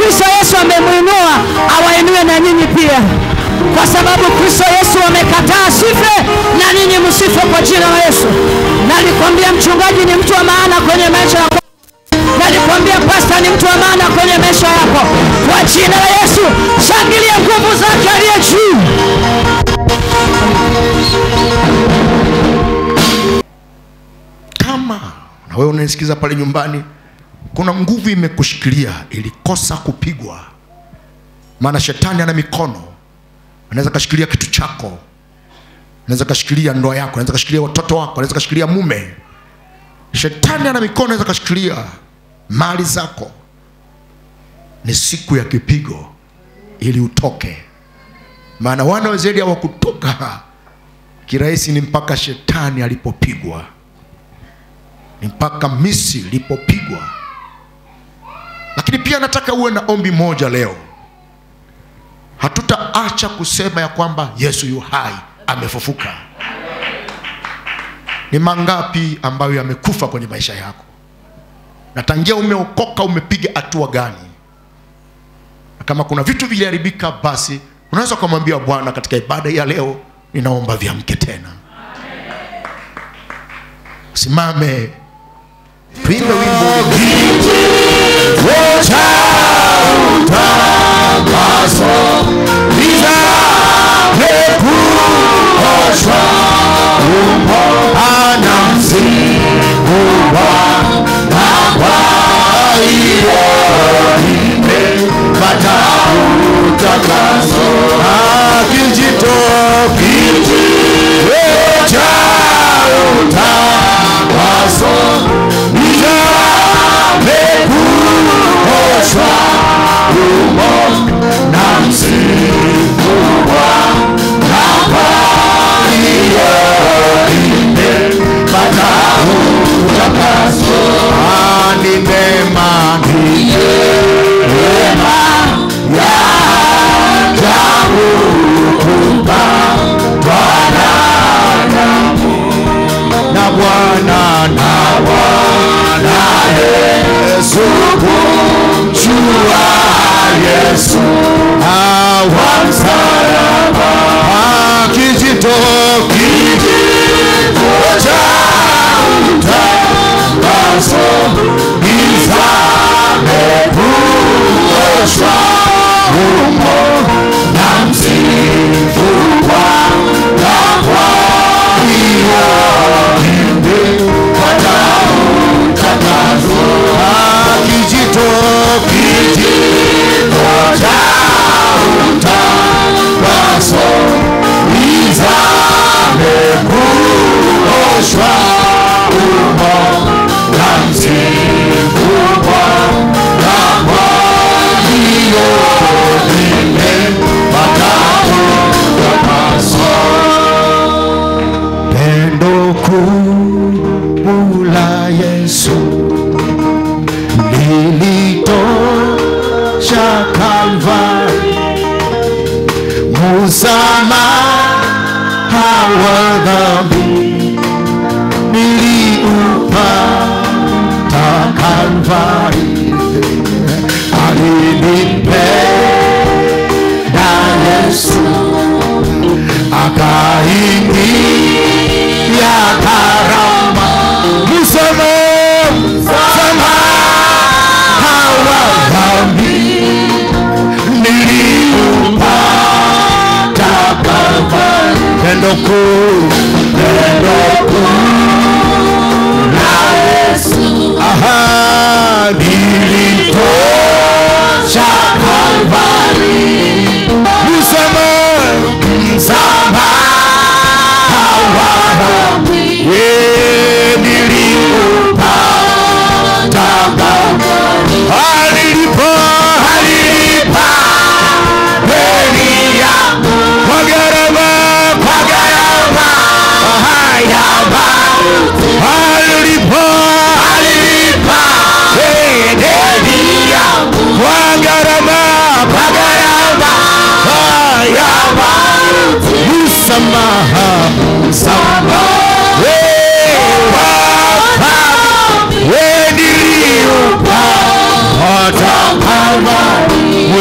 Kristo Yesu amemuinua, awainue na nyinyi pia. Kwa sababu Kristo Yesu amekataa sife, na nyinyi msife kwa jina la Yesu. Nalikwambia mchungaji ni mtu wa maana kwenye maisha yako. Nalikwambia pastor ni mtu wa maana kwenye maisha yako. Kwa jina la Yesu, shangilia nguvu zake aliye juu. Kama na wewe unanisikiza pale nyumbani, kuna nguvu imekushikilia ilikosa kupigwa. Maana shetani ana mikono. Anaweza kashikilia kitu chako, anaweza kashikilia ndoa yako, anaweza kashikilia watoto wako, anaweza kashikilia mume. Shetani ana mikono, anaweza kashikilia mali zako. Ni siku ya kipigo ili utoke. Maana wana wa Israeli hawakutoka kirahisi, ni mpaka shetani alipopigwa, ni mpaka Misri ilipopigwa. Lakini pia nataka uwe na ombi moja leo. Hatutaacha kusema ya kwamba Yesu yu hai, amefufuka. Ni mangapi ambayo yamekufa kwenye maisha yako? Na tangia umeokoka umepiga hatua gani? Na kama kuna vitu viliharibika, basi unaweza kumwambia Bwana katika ibada ya leo, ninaomba viamke tena. Simame, tuimbe wimbo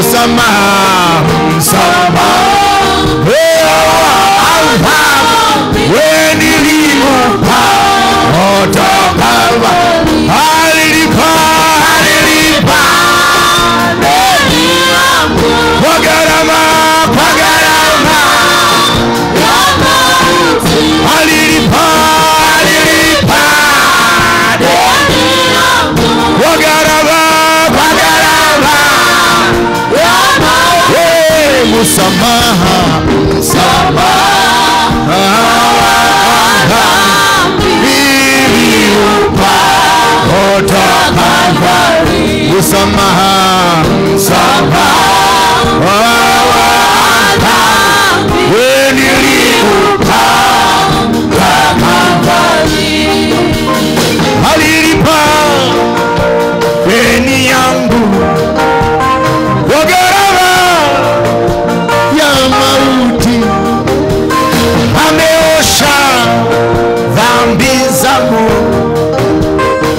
msamaha, msamaha. Wewe nilimupa kutoka alilipa kwa gharama alilipa kwa gharama msamaha, niliupa kutoka msamaha, wewe niliupa alilipa deni yangu kwa gharama ya mauti, ameosha dhambi zangu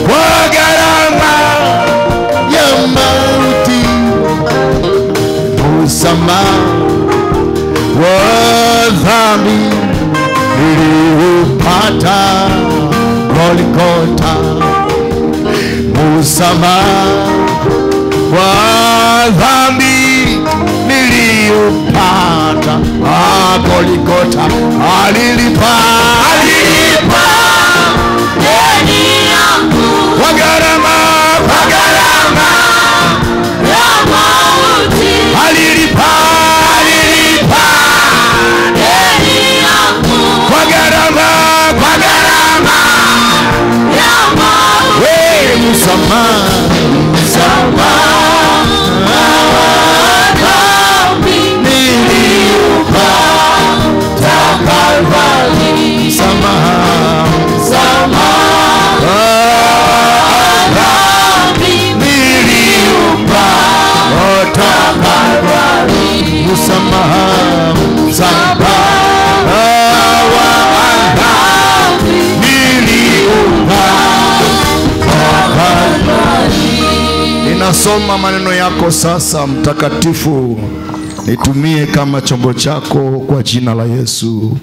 kwa gharama ya mauti, msamaha wa dhambi niliupata Golgotha, msamaha wa dhambi niliupata Golgotha, alilipa deni yangu kwa gharama ya mauti, alilipa deni yangu kwa gharama ya mauti, wewe msamaha Ninasoma maneno yako sasa, Mtakatifu, nitumie kama chombo chako kwa jina la Yesu.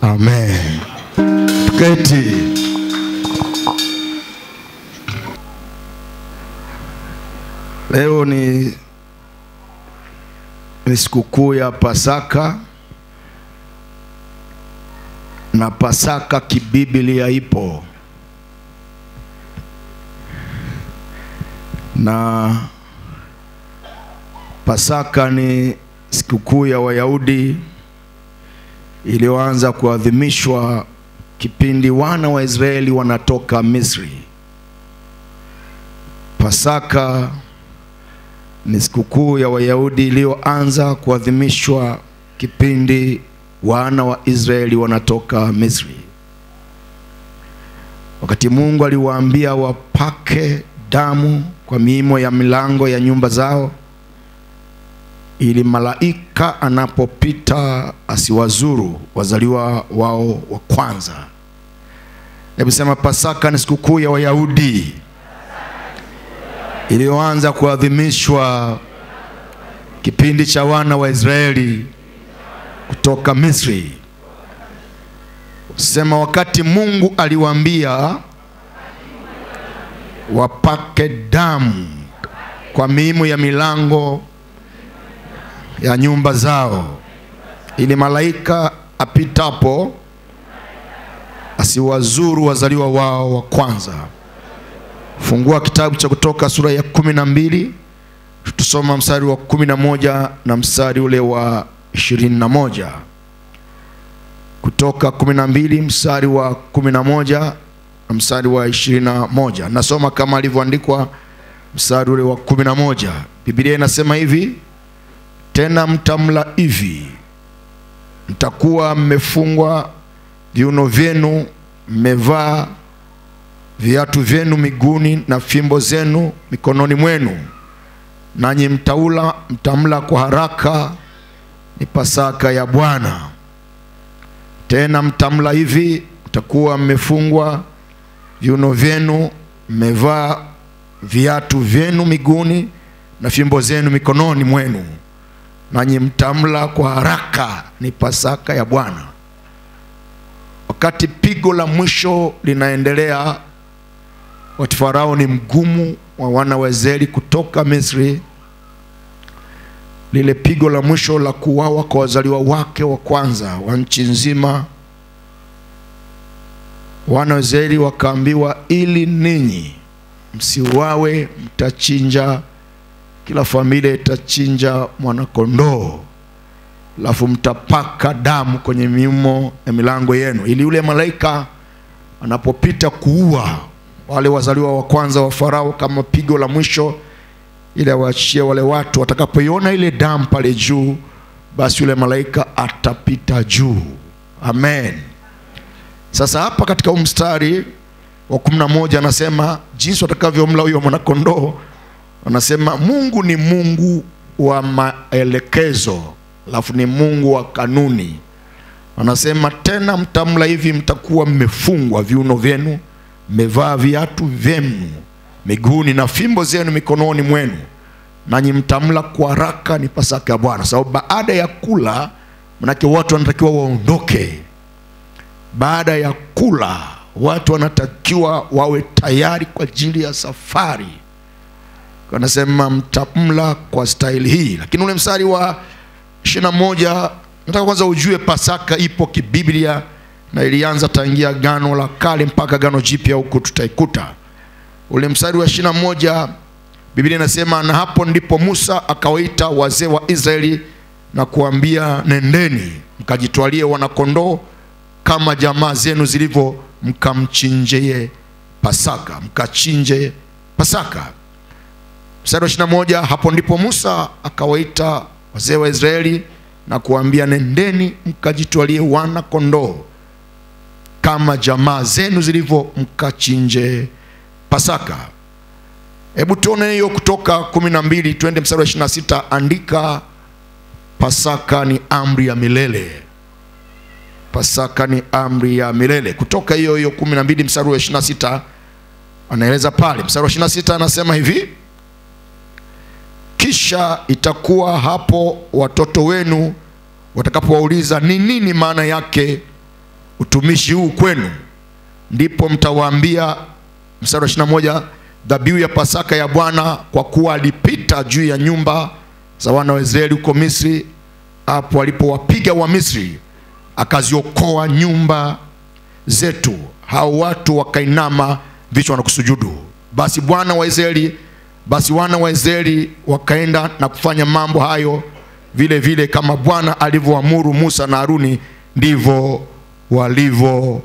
Amen. Tuketi. Leo ni sikukuu ya Pasaka, na Pasaka kibiblia ipo, na Pasaka ni sikukuu ya Wayahudi iliyoanza kuadhimishwa kipindi wana wa Israeli wanatoka Misri. Pasaka ni sikukuu ya Wayahudi iliyoanza kuadhimishwa kipindi wana wa Israeli wanatoka Misri, wakati Mungu aliwaambia wapake damu kwa miimo ya milango ya nyumba zao, ili malaika anapopita asiwazuru wazaliwa wao wa kwanza. Hebu sema, Pasaka ni sikukuu ya Wayahudi iliyoanza kuadhimishwa kipindi cha wana wa Israeli kutoka Misri. Sema, wakati Mungu aliwaambia wapake damu kwa miimo ya milango ya nyumba zao, ili malaika apitapo asiwazuru wazaliwa wao wa kwanza. Fungua kitabu cha Kutoka sura ya 12, tutasoma mstari wa 11 na mstari ule wa 21. Kutoka 12 mstari wa 11 na mstari wa 21. Nasoma kama alivyoandikwa mstari ule wa 11. Biblia inasema hivi: tena mtamla hivi, mtakuwa mmefungwa viuno vyenu, mmevaa viatu vyenu miguuni na fimbo zenu mikononi mwenu, nanyi mtamla kwa haraka, ni Pasaka ya Bwana. Tena mtamla hivi, mtakuwa mmefungwa viuno vyenu, mmevaa viatu vyenu miguuni na fimbo zenu mikononi mwenu, nanyi mtamla kwa haraka, ni Pasaka ya Bwana. Wakati pigo la mwisho linaendelea, wakati Farao ni mgumu wa wana wa Israeli kutoka Misri, lile pigo la mwisho la kuuawa kwa wazaliwa wake wa kwanza wa nchi nzima, wana wa Israeli wakaambiwa, ili ninyi msiuawe, mtachinja, kila familia itachinja mwana kondoo, alafu mtapaka damu kwenye miumo ya milango yenu, ili yule malaika anapopita kuua wale wazaliwa wa kwanza wa Farao kama pigo la mwisho, ili awaachie wale watu, watakapoiona ile damu pale juu, basi yule malaika atapita juu. Amen. Sasa hapa katika mstari wa 11 anasema jinsi watakavyomla huyo mwana kondoo. Anasema Mungu ni Mungu wa maelekezo, alafu ni Mungu wa kanuni. Anasema tena mtamla hivi, mtakuwa mmefungwa viuno vyenu, mmevaa viatu vyenu miguuni, na fimbo zenu mikononi mwenu, nanyi mtamla kwa haraka, ni Pasaka ya Bwana. Sababu baada ya kula, manake watu wanatakiwa waondoke. Baada ya kula watu wanatakiwa wawe tayari kwa ajili ya safari. Anasema mtamla kwa staili hii. Lakini ule mstari wa 21, nataka kwanza ujue Pasaka ipo kibiblia, na ilianza tangia Agano la Kale mpaka Agano Jipya, huko tutaikuta. Ule mstari wa 21, Biblia inasema, na hapo ndipo Musa akawaita wazee wa Israeli na kuambia, nendeni mkajitwalie wana kondoo kama jamaa zenu zilivyo, mkamchinje Pasaka, mkachinje Pasaka. Mstari wa 21, hapo ndipo Musa akawaita wazee wa Israeli na kuambia, nendeni mkajitwalie wana kondoo kama jamaa zenu zilivyo, mkachinje Pasaka. Hebu tuone hiyo Kutoka 12, twende mstari wa 26. Andika, Pasaka ni amri ya milele. Pasaka ni amri ya milele. Kutoka hiyo 12 mstari wa 26 anaeleza pale. Mstari wa 26 anasema hivi, kisha itakuwa hapo watoto wenu watakapowauliza, ni nini maana yake utumishi huu kwenu, ndipo mtawaambia, mstari wa 21, dhabihu ya Pasaka ya Bwana, kwa kuwa alipita juu ya nyumba za wana wa Israeli huko Misri, hapo alipowapiga wa Misri, akaziokoa nyumba zetu. Hao watu wakainama vichwa na kusujudu. Basi wana wa Israeli wakaenda na kufanya mambo hayo vile vile kama Bwana alivyoamuru Musa na Haruni, ndivyo walivyofanya.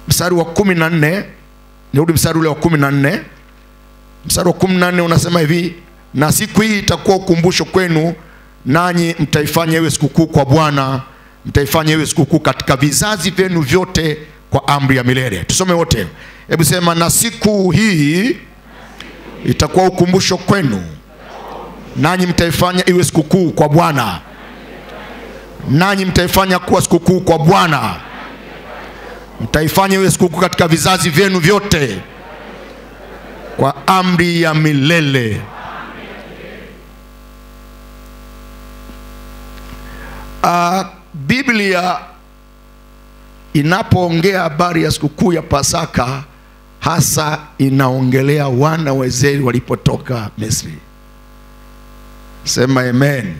Mstari wa 14, nirudi mstari ule wa 14. Mstari wa 14 unasema hivi, na siku hii itakuwa ukumbusho kwenu, nanyi mtaifanya iwe sikukuu kwa Bwana, mtaifanya iwe sikukuu katika vizazi vyenu vyote kwa amri ya milele. Tusome wote. Hebu sema, na siku hii itakuwa ukumbusho kwenu, nanyi mtaifanya iwe sikukuu kwa Bwana, nanyi mtaifanya kuwa sikukuu kwa Bwana, mtaifanya iwe sikukuu katika vizazi vyenu vyote kwa amri ya milele. Biblia inapoongea habari ya sikukuu ya Pasaka, hasa inaongelea wana wa Israeli walipotoka Misri. Sema amen.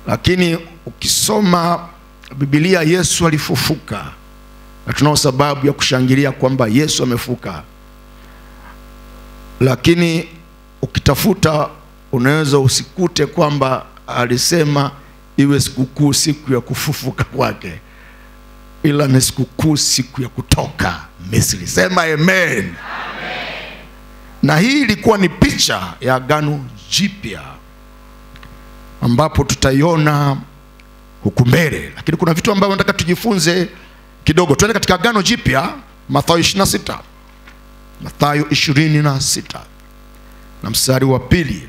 Lakini ukisoma Biblia, Yesu alifufuka, na tunao sababu ya kushangilia kwamba Yesu amefuka. Lakini ukitafuta unaweza usikute kwamba alisema iwe sikukuu siku ya kufufuka kwake, ila ni sikukuu siku ya kutoka Misri. Sema amen. Na hii ilikuwa ni picha ya Agano Jipya ambapo tutaiona huku mbele. Lakini kuna vitu ambavyo nataka tujifunze kidogo. Twende katika Agano Jipya, Mathayo 26. Mathayo 26 na mstari wa 2.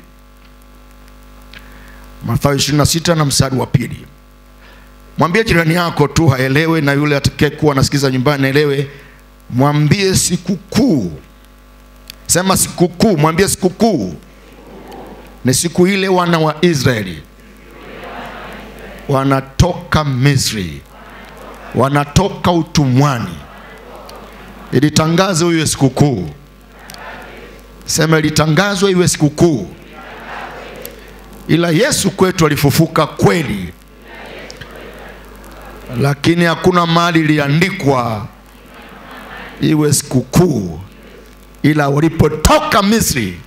Mathayo 26 na mstari wa 2. Mwambie jirani yako tu haelewe, na yule atakayekuwa anasikiza nyumbani aelewe. Mwambie sikukuu Sema sikukuu, mwambie sikukuu. Ni siku ile wana wa Israeli wanatoka Misri, wanatoka utumwani. Ilitangazwa iwe sikukuu. Sema ilitangazwa iwe sikukuu. Ila Yesu kwetu alifufuka kweli, lakini hakuna mahali iliandikwa iwe sikukuu. Ila walipotoka Misri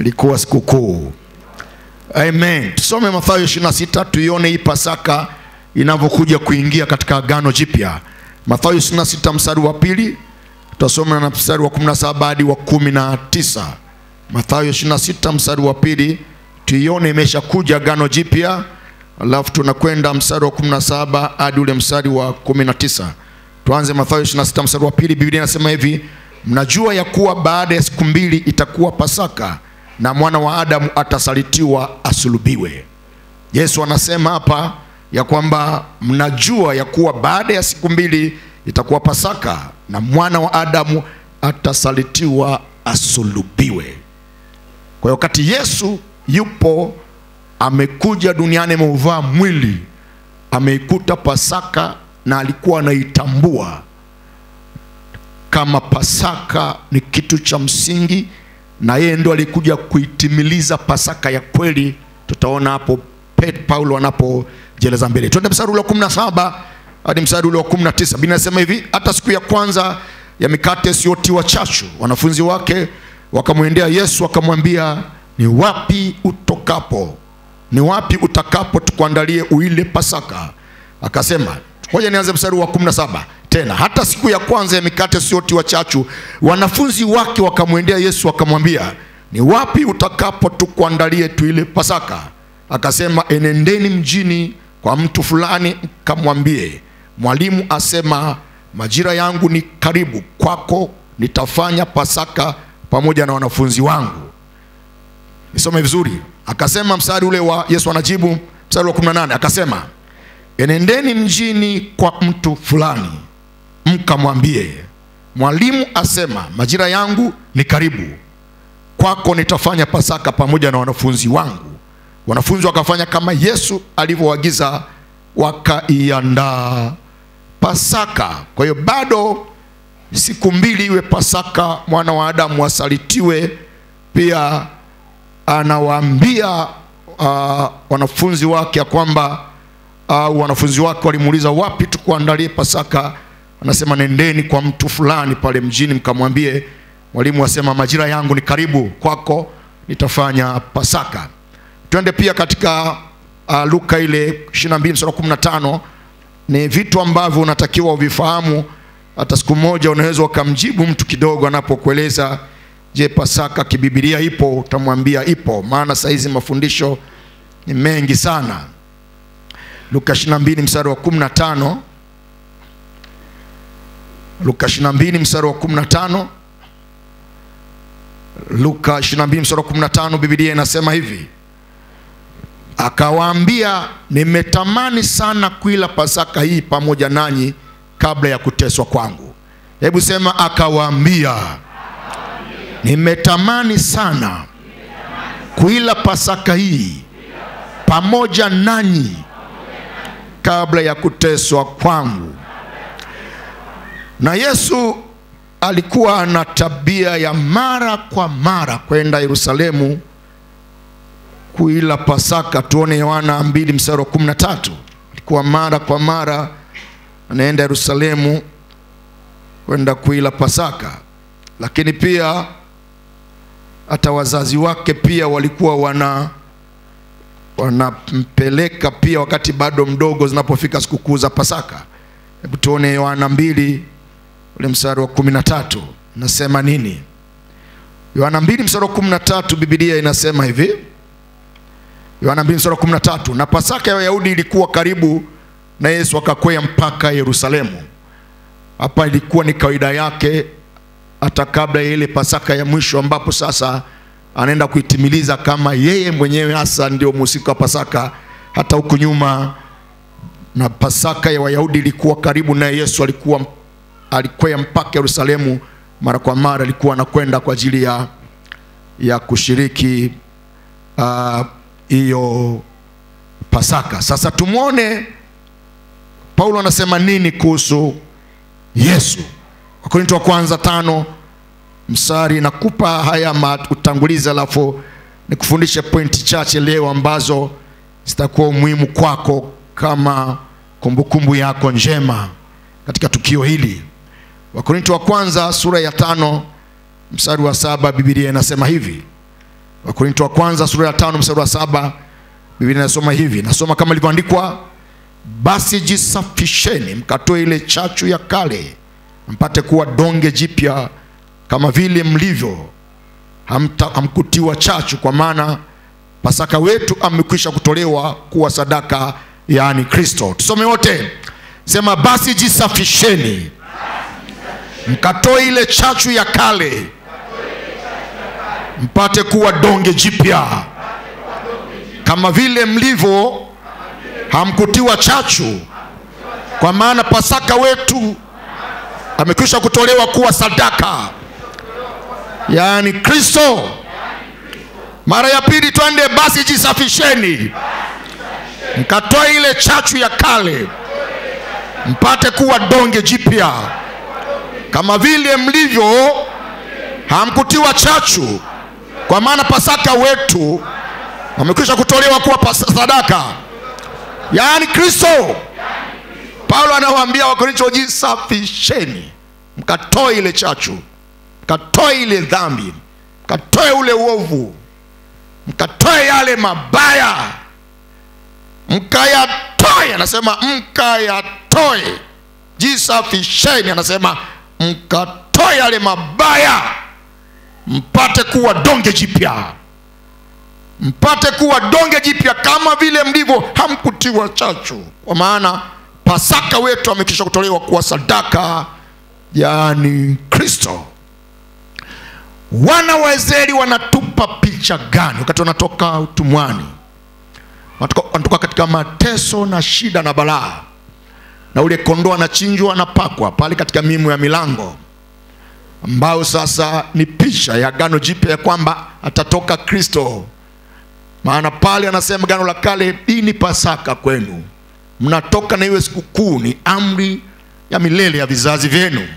ilikuwa sikukuu. Amen. Tusome Mathayo 26 tuione hii Pasaka inavyokuja kuingia katika Agano Jipya. Mathayo 26 mstari wa 2, tutasoma na mstari wa 17 hadi wa 19. Mathayo 26 mstari wa 2 tuione imeshakuja Agano Jipya, alafu tunakwenda mstari wa 17 hadi ule mstari wa 19. Tuanze Mathayo 26 mstari wa 2. Biblia inasema hivi: mnajua ya kuwa baada ya siku 2 itakuwa Pasaka, na mwana wa Adamu atasalitiwa asulubiwe. Yesu anasema hapa ya kwamba mnajua ya kuwa baada ya siku 2 itakuwa Pasaka, na mwana wa Adamu atasalitiwa asulubiwe. Kwa hiyo wakati Yesu yupo amekuja duniani, ameuvaa mwili, ameikuta Pasaka na alikuwa anaitambua kama Pasaka ni kitu cha msingi, na yeye ndo alikuja kuitimiliza Pasaka ya kweli. Tutaona hapo Paulo anapojeleza mbele. Twende mstari ule wa 17 hadi mstari ule wa 19. Biblia inasema hivi: hata siku ya kwanza ya mikate isiyotiwa chachu, wanafunzi wake wakamwendea Yesu wakamwambia, ni wapi utokapo? Ni wapi utakapo tukuandalie uile Pasaka? Akasema, ngoja nianze mstari wa 17 tena. Hata siku ya kwanza ya mikate isiyotiwa chachu, wanafunzi wake wakamwendea Yesu wakamwambia, ni wapi utakapo tukuandalie tuile Pasaka? Akasema, enendeni mjini kwa mtu fulani kamwambie, mwalimu asema, majira yangu ni karibu, kwako nitafanya Pasaka pamoja na wanafunzi wangu. Nisome vizuri. Akasema mstari ule wa Yesu anajibu mstari wa 18, akasema, enendeni mjini kwa mtu fulani mkamwambie, mwalimu asema, majira yangu ni karibu, kwako nitafanya Pasaka pamoja na wanafunzi wangu. Wanafunzi wakafanya kama Yesu alivyoagiza, wakaiandaa Pasaka. Kwa hiyo bado siku 2 iwe Pasaka, mwana wa Adamu asalitiwe. Pia anawaambia wanafunzi wake ya kwamba wanafunzi wake walimuuliza, wapi tukuandalie Pasaka? Anasema, nendeni kwa mtu fulani pale mjini mkamwambie, mwalimu asema, majira yangu ni karibu, kwako nitafanya Pasaka. Twende pia katika Luka ile 22 mstari wa 15. Ni vitu ambavyo unatakiwa uvifahamu. Hata siku moja unaweza ukamjibu mtu kidogo anapokueleza, je, Pasaka kibibilia ipo? Utamwambia ipo, maana saizi mafundisho ni mengi sana. Luka 22 mstari wa 15. Luka 22 mstari wa 15. Luka 22 mstari wa 15, Biblia inasema hivi: akawaambia, nimetamani sana kuila Pasaka hii pamoja nanyi kabla ya kuteswa kwangu. Hebu sema, akawaambia, nimetamani sana kuila Pasaka hii pamoja nanyi kabla ya kuteswa kwangu. Na Yesu alikuwa na tabia ya mara kwa mara kwenda Yerusalemu kuila Pasaka. Tuone Yohana 2 mstari wa 13. Alikuwa mara kwa mara anaenda Yerusalemu kwenda kuila Pasaka. Lakini pia hata wazazi wake pia walikuwa wanampeleka pia wakati bado mdogo zinapofika sikukuu za Pasaka. Hebu tuone Yohana 2 ule mstari wa 13. Nasema nini? Yohana 2 mstari wa 13, Biblia inasema hivi. Yohana 2 mstari wa 13, na Pasaka ya Wayahudi ilikuwa karibu, na Yesu akakwea mpaka Yerusalemu. Hapa ilikuwa ni kawaida yake hata kabla ya ile Pasaka ya mwisho, ambapo sasa anaenda kuitimiliza kama yeye mwenyewe hasa ndio mhusika wa Pasaka. Hata huku nyuma na Pasaka ya Wayahudi ilikuwa karibu, na Yesu alikwea mpaka Yerusalemu mara kwa mara alikuwa anakwenda kwa ajili ya kushiriki hiyo Pasaka. Sasa tumuone Paulo anasema nini kuhusu Yesu. Wakorintho wa kwanza 5 mstari, nakupa haya utangulizi alafu nikufundishe pointi chache leo ambazo zitakuwa muhimu kwako kama kumbukumbu yako njema katika tukio hili. Wakorintho wa kwanza sura ya 5 mstari wa 7, Biblia inasema hivi. Wakorintho wa kwanza sura ya 5 mstari wa 7, Biblia inasoma hivi. Nasoma kama ilivyoandikwa: basi jisafisheni, mkatoe ile chachu ya kale, mpate kuwa donge jipya, kama vile mlivyo. Hamkutiwa chachu, kwa maana Pasaka wetu amekwisha kutolewa kuwa sadaka, yaani Kristo. Tusome wote. Sema, basi jisafisheni, mkatoe ile chachu ya kale, mpate kuwa donge jipya, kama vile mlivyo. Hamkutiwa chachu, kwa maana Pasaka wetu amekwisha kutolewa kuwa sadaka, yaani Kristo. Mara ya pili twende, basi jisafisheni, mkatoe ile chachu ya kale, mpate kuwa donge jipya, kama vile mlivyo. Hamkutiwa chachu, kwa maana Pasaka wetu amekwisha kutolewa kuwa sadaka, yaani Kristo. Paulo anawaambia Wakorintho, jisafisheni, mkatoe ile chachu, mkatoe ile dhambi, mkatoe ule uovu, mkatoe yale mabaya, mkayatoe. Anasema mkayatoe. Jisafisheni, anasema mkatoe yale mabaya, mpate kuwa donge jipya, mpate kuwa donge jipya, kama vile mlivyo. Hamkutiwa chachu, kwa maana Pasaka wetu amekwisha kutolewa kuwa sadaka, yaani Kristo. Wana wa Israeli wanatupa picha gani wakati wanatoka utumwani? Wanatoka katika mateso na shida na balaa, na ule kondoo anachinjwa, anapakwa pale katika miimo ya milango, ambao sasa ni picha ya agano jipya ya kwamba atatoka Kristo. Maana pale anasema agano la kale, hii ni Pasaka kwenu, mnatoka na iwe sikukuu, ni amri ya milele ya vizazi vyenu.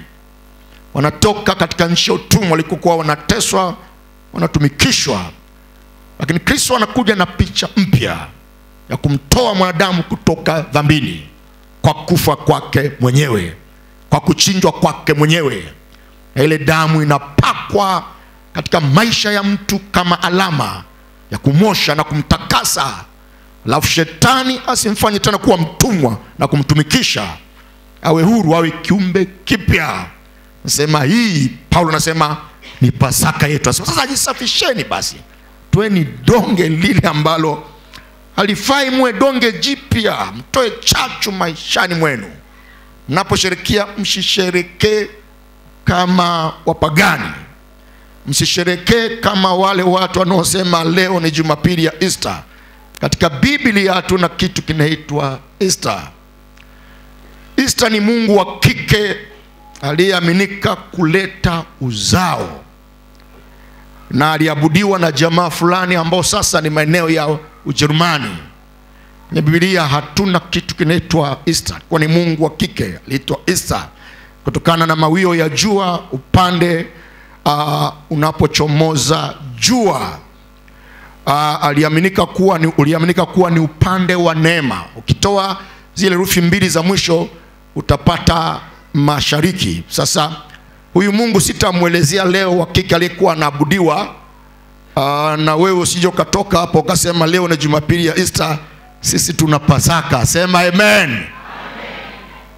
Wanatoka katika nchi ya utumwa walikokuwa wanateswa, wanatumikishwa, lakini Kristo anakuja na picha mpya ya kumtoa mwanadamu kutoka dhambini kwa kufa kwake mwenyewe, kwa kuchinjwa kwake mwenyewe, na ile damu inapakwa katika maisha ya mtu kama alama ya kumosha na kumtakasa, alafu shetani asimfanye tena kuwa mtumwa na kumtumikisha, awe huru, awe kiumbe kipya. Nasema hii, Paulo anasema ni Pasaka yetu. Sasa jisafisheni basi, tueni donge lile ambalo halifai, muwe donge jipya, mtoe chachu maishani mwenu. Mnaposherekea, msisherekee kama wapagani, msisherekee kama wale watu wanaosema leo ni Jumapili ya Easter. Katika Biblia hatuna kitu kinaitwa Easter. Easter ni Mungu wa kike aliyeaminika kuleta uzao, na aliabudiwa na jamaa fulani ambao sasa ni maeneo ya Ujerumani. Kwenye Biblia hatuna kitu kinaitwa Easter, kwa ni Mungu wa kike aliitwa Easter kutokana na mawio ya jua upande unapochomoza jua. Uliaminika kuwa ni upande wa neema. Ukitoa zile herufi mbili za mwisho utapata mashariki. Sasa huyu Mungu sitamuelezea leo wa kike aliyekuwa anaabudiwa, na wewe usije ukatoka hapo ukasema leo ni Jumapili ya Easter, sisi tuna Pasaka. Sema amen.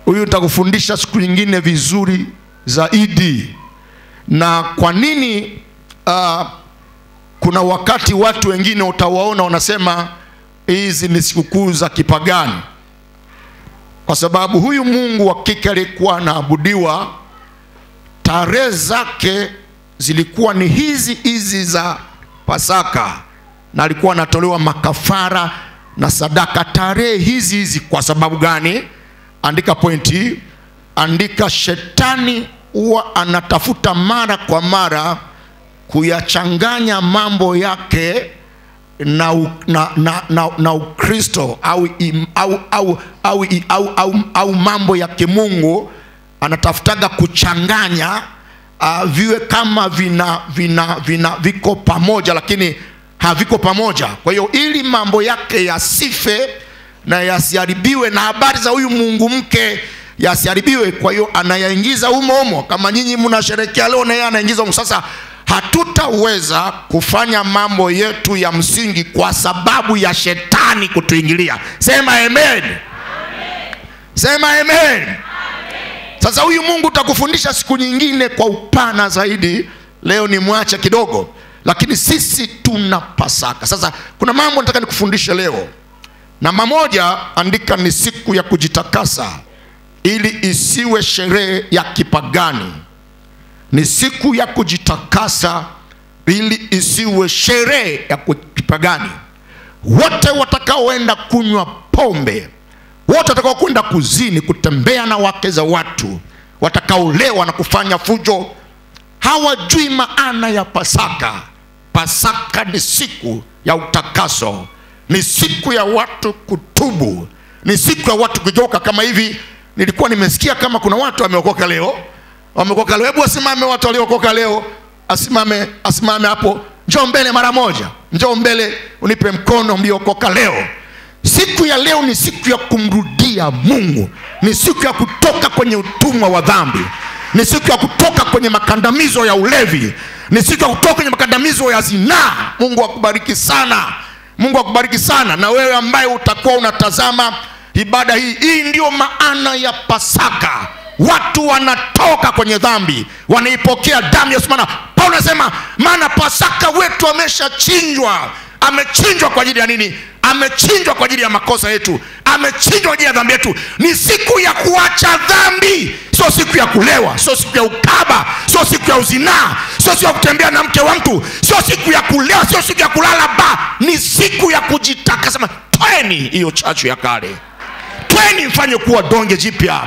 Huyu nitakufundisha siku nyingine vizuri zaidi. Na kwa nini kuna wakati watu wengine utawaona wanasema hizi ni sikukuu za kipagani? Kwa sababu huyu Mungu wa kike alikuwa anaabudiwa, tarehe zake zilikuwa ni hizi za Pasaka, na alikuwa anatolewa makafara na sadaka tarehe hizi. Kwa sababu gani? Andika pointi, andika. Shetani huwa anatafuta mara kwa mara kuyachanganya mambo yake na Ukristo au mambo ya kimungu. Anatafutaga kuchanganya viwe kama viko pamoja, lakini haviko pamoja. Kwa hiyo ili mambo yake yasife na yasiharibiwe na habari za huyu Mungu mke yasiharibiwe, kwa hiyo anayaingiza humo. Kama nyinyi mnasherehekea leo na yeye anaingiza humo. Sasa hatutaweza kufanya mambo yetu ya msingi kwa sababu ya shetani kutuingilia. Sema amen, amen. Sema amen, amen. Sasa huyu Mungu utakufundisha siku nyingine kwa upana zaidi. Leo ni mwache kidogo, lakini sisi tuna Pasaka. Sasa kuna mambo nataka nikufundishe leo. Namba moja, andika, ni siku ya kujitakasa ili isiwe sherehe ya kipagani. Ni siku ya kujitakasa ili isiwe sherehe ya kipagani. Wote watakaoenda kunywa pombe, wote watakao kwenda kuzini, kutembea na wake za watu, watakaolewa na kufanya fujo, hawajui maana ya Pasaka. Pasaka ni siku ya utakaso, ni siku ya watu kutubu, ni siku ya watu kujoka. Kama hivi nilikuwa nimesikia kama kuna watu wameokoka leo, wameokoka leo. Hebu asimame watu waliokoka leo, asimame hapo. Njoo mbele mara moja, njoo mbele unipe mkono mliokoka leo. Siku ya leo ni siku ya kumrudia Mungu, ni siku ya kutoka kwenye utumwa wa dhambi, ni siku ya kutoka kwenye makandamizo ya ulevi, ni siku ya kutoka kwenye makandamizo ya zinaa. Mungu akubariki sana, Mungu akubariki sana. Na wewe ambaye utakuwa unatazama ibada hii ndio maana ya Pasaka. Watu wanatoka kwenye dhambi, wanaipokea damu ya Yesu. Paulo anasema, maana Pasaka wetu ameshachinjwa. Amechinjwa kwa ajili ya nini? Amechinjwa kwa ajili ya makosa yetu, amechinjwa kwa ajili ya dhambi yetu. Ni siku ya kuacha dhambi, sio siku ya kulewa, sio siku ya ukaba, sio siku ya uzinaa, sio siku ya kutembea na mke wa mtu, sio siku ya kulewa, sio siku ya kulala ba. Ni siku ya kujitakasa. Sema, tweni hiyo chachu ya kale, tweni mfanye kuwa donge jipya,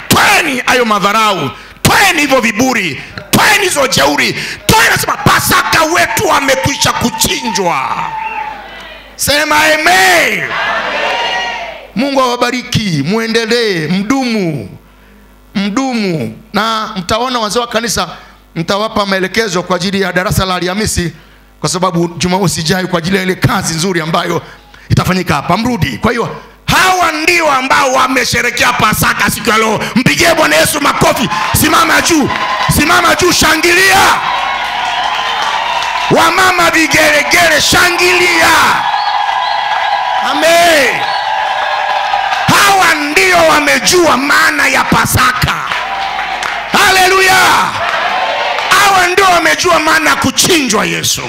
tweni hayo madharau, tweni hivyo viburi, tweni hizo jeuri, tweni. Nasema Pasaka wetu amekwisha kuchinjwa. Sema amen, amen. Mungu awabariki, muendelee, mdumu. Na mtaona wazee wa kanisa, mtawapa maelekezo kwa ajili ya darasa la Alhamisi, kwa sababu Jumamosi ijayo kwa ajili ya ile kazi nzuri ambayo itafanyika hapa, mrudi. Kwa hiyo hawa ndio ambao wamesherekea Pasaka siku ya leo. Mpigie Bwana Yesu makofi. Simama juu, simama juu, shangilia. Wamama vigeregere, shangilia. Amen. Hawa ndio wamejua maana ya Pasaka. Haleluya. Hawa ndio wamejua maana ya kuchinjwa Yesu.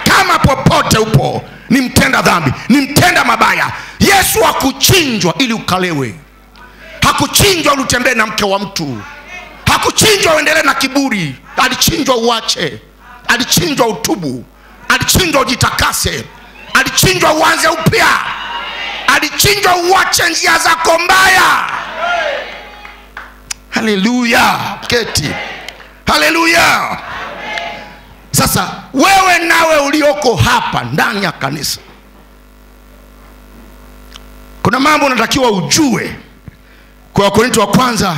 Kama popote upo ni mtenda dhambi, ni mtenda mabaya, Yesu hakuchinjwa ili ukalewe. Hakuchinjwa ili utembee na mke wa mtu. Hakuchinjwa uendelee na kiburi. Alichinjwa uache. Alichinjwa utubu. Alichinjwa ujitakase. Alichinjwa uanze upya. Alichinjwa uache njia zako mbaya. Haleluya. Keti. Haleluya. Sasa wewe nawe ulioko hapa ndani ya kanisa, kuna mambo unatakiwa ujue. Kwa Wakorintho wa kwanza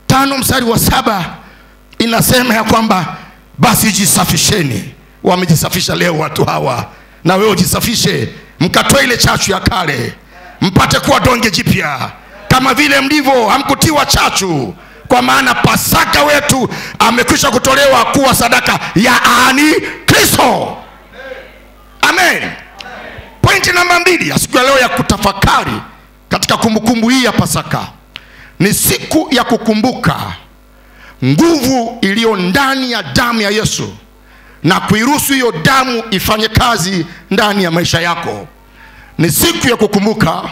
5:7 inasema ya kwamba basi jisafisheni. Wamejisafisha leo watu hawa, na wewe ujisafishe, mkatoe ile chachu ya kale, mpate kuwa donge jipya kama vile mlivyo. Hamkutiwa chachu, kwa maana Pasaka wetu amekwisha kutolewa kuwa sadaka ya ani Kristo. Amen. Pointi namba 2 ya siku ya leo ya kutafakari katika kumbukumbu hii ya Pasaka ni siku ya kukumbuka nguvu iliyo ndani ya damu ya Yesu na kuiruhusu hiyo damu ifanye kazi ndani ya maisha yako. Ni siku ya kukumbuka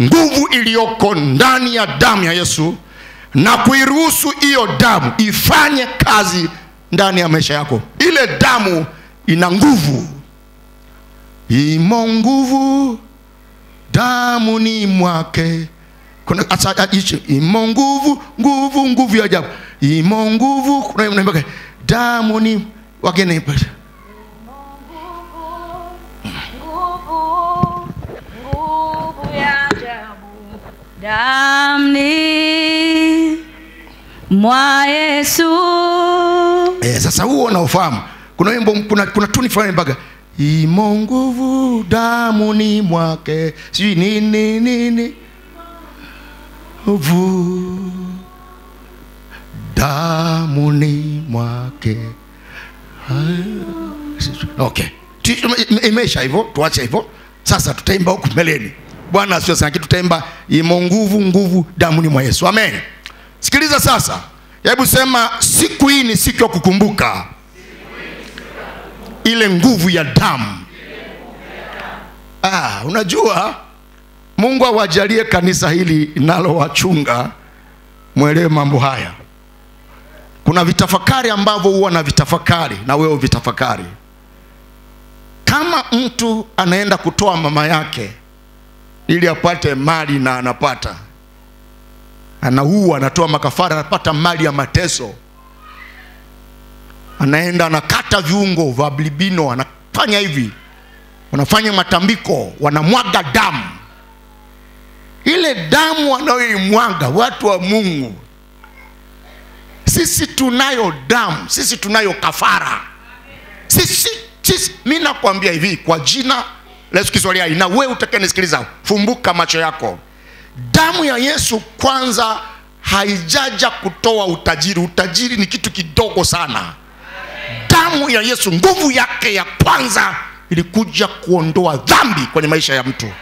nguvu iliyoko ndani ya damu ya Yesu na kuiruhusu hiyo damu ifanye kazi ndani ya maisha yako. Ile damu ina nguvu. Imo nguvu damuni mwake. Kuna imo nguvu ya ajabu. imo nguvu. Kuna damu ni wageni damni mwa Yesu. Sasa huo unaofahamu. Kuna wimbo, kuna tuni fulani mbaga, imo nguvu damuni mwake, sijui nini nguvu damuni mwake. Okay, imeisha hivyo, tuache hivyo. Sasa tutaimba huku mbeleni. Bwana asifiwe sana. Tutaimba imo nguvu damuni mwa Yesu. Amen. Sikiliza sasa. Hebu sema, siku hii ni siku ya kukumbuka ile nguvu ya damu. Unajua, Mungu awajalie kanisa hili nalo wachunga mwelewe mambo haya. Kuna vitafakari ambavyo huwa na vitafakari, na wewe vitafakari. Kama mtu anaenda kutoa mama yake ili apate mali, na anapata, anaua, anatoa makafara, anapata mali ya mateso, anaenda anakata viungo vya bilibino, anafanya hivi, wanafanya matambiko, wanamwaga damu. Ile damu wanayoimwaga watu wa Mungu, sisi tunayo damu, sisi tunayo kafara. Sisi mimi nakwambia hivi kwa jina la Yesu Kristo, na wewe utakayenisikiliza, fumbuka macho yako. Damu ya Yesu kwanza haijaja kutoa utajiri. Utajiri ni kitu kidogo sana. Damu ya Yesu, nguvu yake ya kwanza ilikuja kuondoa dhambi kwenye maisha ya mtu,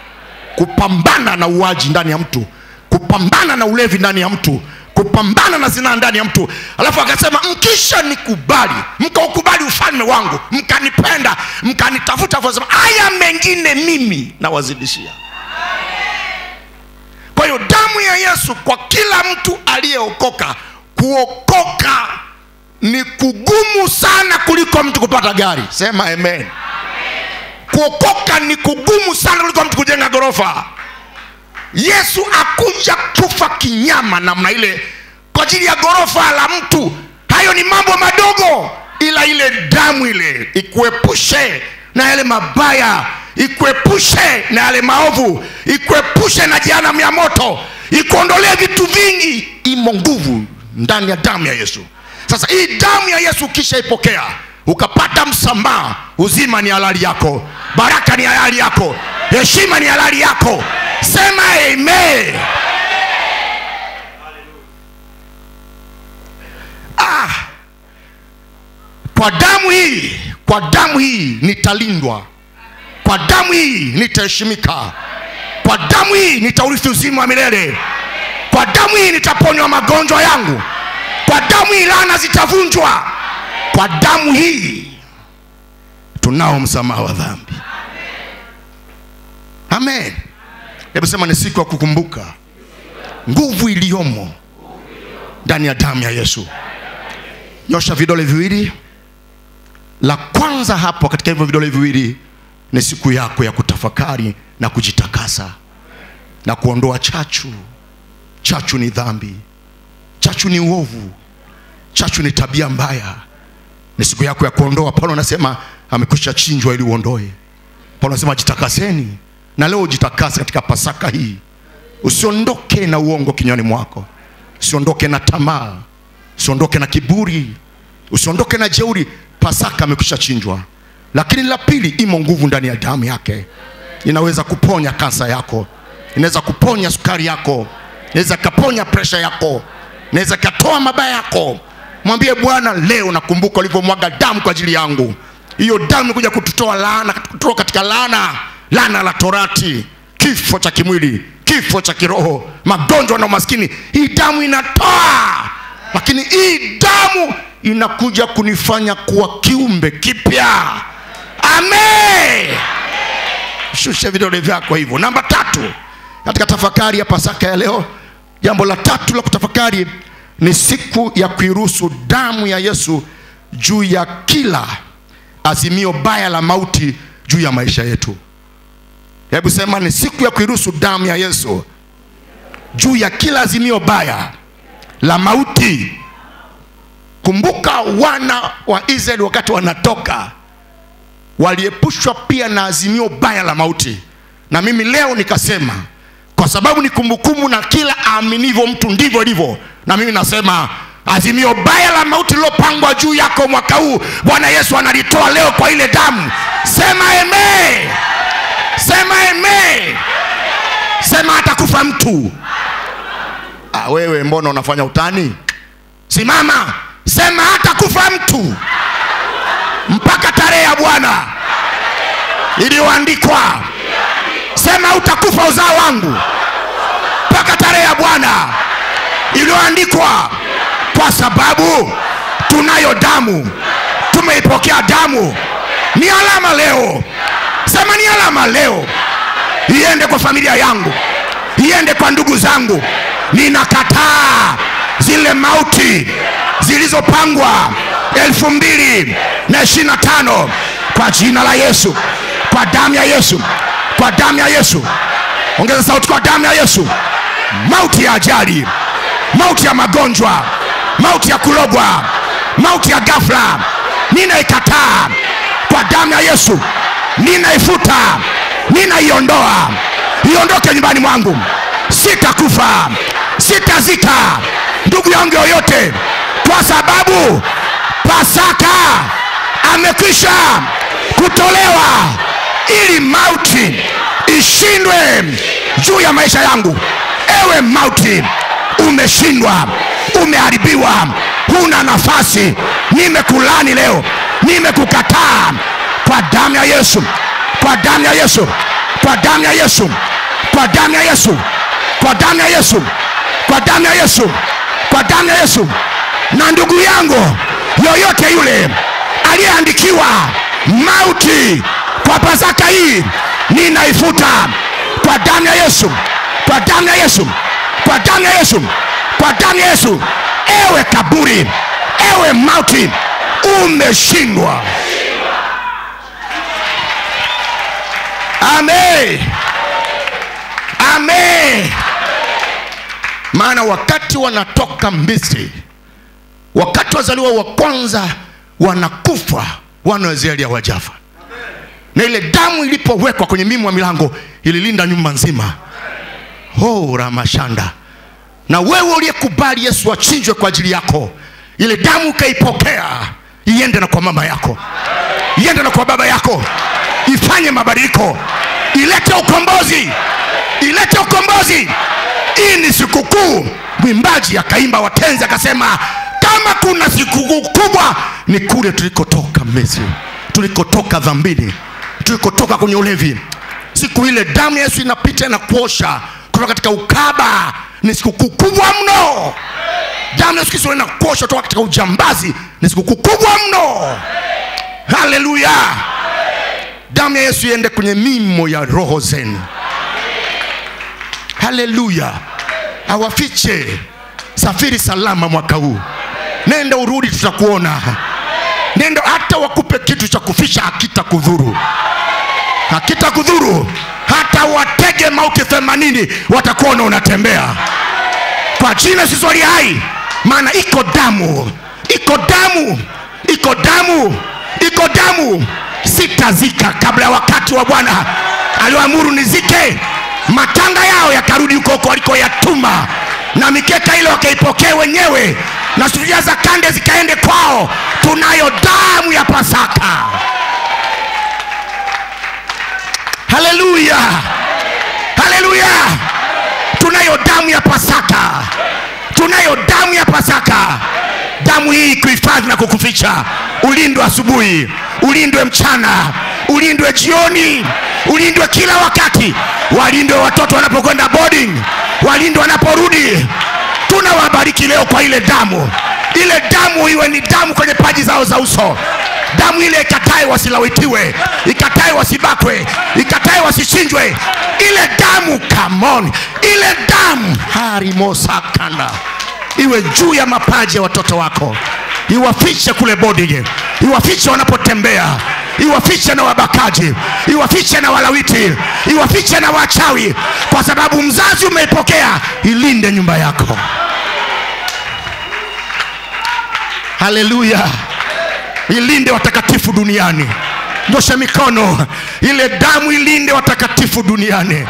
kupambana na uaji ndani ya mtu, kupambana na ulevi ndani ya mtu, kupambana na zinaa ndani ya mtu. Alafu akasema, mkisha nikubali, mkaukubali ufalme wangu, mkanipenda, mkanitafuta, akasema haya mengine mimi nawazidishia. Kwa hiyo damu ya Yesu kwa kila mtu aliyeokoka, kuokoka ni kugumu sana kuliko mtu kupata gari. Sema amen. Kuokoka ni kugumu sana kuliko mtu kujenga gorofa. Yesu akuja kufa kinyama namna ile kwa ajili ya gorofa la mtu. Hayo ni mambo madogo, ila ile damu ile ikuepushe na yale mabaya, ikuepushe na yale maovu, ikuepushe na jehanamu ya moto, ikuondolee vitu vingi. Imo nguvu ndani ya damu ya Yesu. Sasa hii damu ya Yesu kisha ipokea, ukapata msamaha, uzima ni halali yako, baraka ni halali yako, heshima ni halali yako. Sema amen. Kwa damu hii nitalindwa, kwa damu hii nitaheshimika, kwa damu hii nitaurithi uzima wa milele, kwa damu hii nitaponywa magonjwa yangu, kwa damu hii laana zitavunjwa, kwa damu hii tunao msamaha wa dhambi. Amen. Hebu sema, ni siku ya kukumbuka nguvu iliyomo ndani ya damu ya Yesu. Nyosha vidole viwili. La kwanza hapo katika hivyo vidole viwili ni siku yako ya kutafakari na kujitakasa na kuondoa chachu. Chachu ni dhambi, chachu ni uovu, chachu ni tabia mbaya. Ni siku yako ya kuondoa. Paulo anasema amekwisha chinjwa ili uondoe. Paulo anasema jitakaseni, na leo jitakase katika Pasaka hii. Usiondoke na uongo kinywani mwako, usiondoke na tamaa, usiondoke na kiburi, usiondoke na jeuri. Pasaka amekwisha chinjwa. Lakini la pili, imo nguvu ndani ya damu yake. Inaweza kuponya kansa yako, inaweza kuponya sukari yako, inaweza kuponya pressure yako, inaweza kutoa mabaya yako. Mwambie Bwana, leo nakumbuka ulivyomwaga damu kwa ajili yangu. Hiyo damu imekuja kututoa laana, kututoa katika laana la torati, kifo cha kimwili, kifo cha kiroho, magonjwa na umaskini. Hii damu inatoa, lakini hii damu inakuja kunifanya kuwa kiumbe kipya. Amen. Shusha vidole vyako hivyo. Namba 3 katika tafakari ya Pasaka ya leo, jambo la 3 la kutafakari ni siku ya kuiruhusu damu ya Yesu juu ya kila azimio baya la mauti juu ya maisha yetu. Hebu sema, ni siku ya kuiruhusu damu ya Yesu juu ya kila azimio baya la mauti Kumbuka wana wa Israeli wakati wanatoka waliepushwa pia na azimio baya la mauti. Na mimi leo nikasema, kwa sababu ni kumbukumbu na kila aaminivyo mtu ndivyo ndivyo, na mimi nasema azimio baya la mauti lilopangwa juu yako mwaka huu, Bwana Yesu analitoa leo kwa ile damu. Sema amen. Sema amen. Sema hatakufa mtu. Wewe mbona unafanya utani? Simama. Sema hatakufa mtu mpaka tarehe ya Bwana iliyoandikwa. Sema utakufa uzao wangu mpaka tarehe ya Bwana iliyoandikwa, kwa sababu tunayo damu. Tumeipokea damu. Ni alama leo. Sema ni alama leo. Iende kwa familia yangu, iende kwa ndugu zangu. Ninakataa zile mauti zilizopangwa 2025 kwa jina la Yesu, kwa damu ya Yesu, kwa damu ya Yesu. Ongeza sauti, kwa damu ya Yesu. Mauti ya ajali, mauti ya magonjwa, mauti ya kulogwa, mauti ya ghafla, ninaikataa kwa damu ya Yesu. Ninaifuta, ninaiondoa. Iondoke nyumbani mwangu. Sitakufa, sitazika ndugu yangu yoyote, kwa sababu Pasaka amekwisha kutolewa ili mauti ishindwe juu ya maisha yangu. Ewe mauti, umeshindwa, umeharibiwa, huna nafasi. Nimekulani leo, nimekukataa kwa damu ya Yesu, kwa damu ya Yesu, kwa damu ya Yesu, kwa damu ya Yesu, kwa damu ya Yesu, kwa damu ya Yesu, kwa damu ya Yesu. Na ndugu yangu yoyote yule aliyeandikiwa mauti kwa Pasaka hii, ninaifuta kwa damu ya Yesu, kwa damu ya Yesu, kwa damu ya Yesu, kwa damu ya Yesu. Ewe kaburi, ewe mauti, umeshindwa. Amen. Amen. Maana wakati wanatoka Misri, wakati wazaliwa wa kwanza wanakufa, wana wa Israeli hawajafa. Na ile damu ilipowekwa kwenye miimo wa milango ililinda nyumba nzima. Ramashanda. Na wewe uliyekubali Yesu achinjwe kwa ajili yako, ile damu kaipokea, iende na kwa mama yako, iende na kwa baba yako, ifanye mabadiliko, ilete ukombozi, ilete ukombozi. Hii ni sikukuu. Mwimbaji akaimba watenzi akasema, kama kuna sikukuu kubwa ni kule tulikotoka Misri, tulikotoka dhambini, tulikotoka kwenye ulevi. Siku ile damu ya Yesu inapita na kuosha kutoka katika ukaba. Ni sikukuu kubwa mno. Damu ya Yesu inakuosha kutoka katika ujambazi. Ni sikukuu kubwa mno. Haleluya. Damu ya Yesu iende kwenye mimo ya roho zenu. Haleluya. Awafiche. Safiri salama mwaka huu. Nenda urudi, tutakuona. Nenda hata wakupe kitu cha kufisha, hakitakudhuru. Hakitakudhuru. Hata watege mauti 80 watakuona unatembea. Kwa jina Yesu aliye hai. Maana iko damu. Iko damu. Iko damu. Iko damu. Sitazika kabla ya wakati wa Bwana. Aliamuru nizike. Matanga yao yakarudi huko walikoyatuma, na mikeka ile wakaipokea wenyewe, na sufuria za kande zikaende kwao. Tunayo damu ya Pasaka. Haleluya. Haleluya. Tunayo damu ya Pasaka. Tunayo damu ya Pasaka. Damu hii kuhifadhi na kukuficha. Ulindwe asubuhi, ulindwe mchana, ulindwe jioni, ulindwe kila wakati. Walindwe watoto wanapokwenda boarding, walindwe wanaporudi. Tunawabariki leo kwa ile damu. Ile damu iwe ni damu kwenye paji zao za uso. Damu ile ikatae wasilawitiwe, ikatae wasibakwe, ikatae wasichinjwe. Ile damu, come on, ile damu harimosakana iwe juu ya mapaji ya watoto wako. Iwafiche kule boarding, iwafiche wanapotembea, iwafiche na wabakaji, iwafiche na walawiti, iwafiche na wachawi. Kwa sababu mzazi umeipokea, ilinde nyumba yako. Haleluya. Ilinde watakatifu duniani. Nyosha mikono. Ile damu ilinde watakatifu duniani.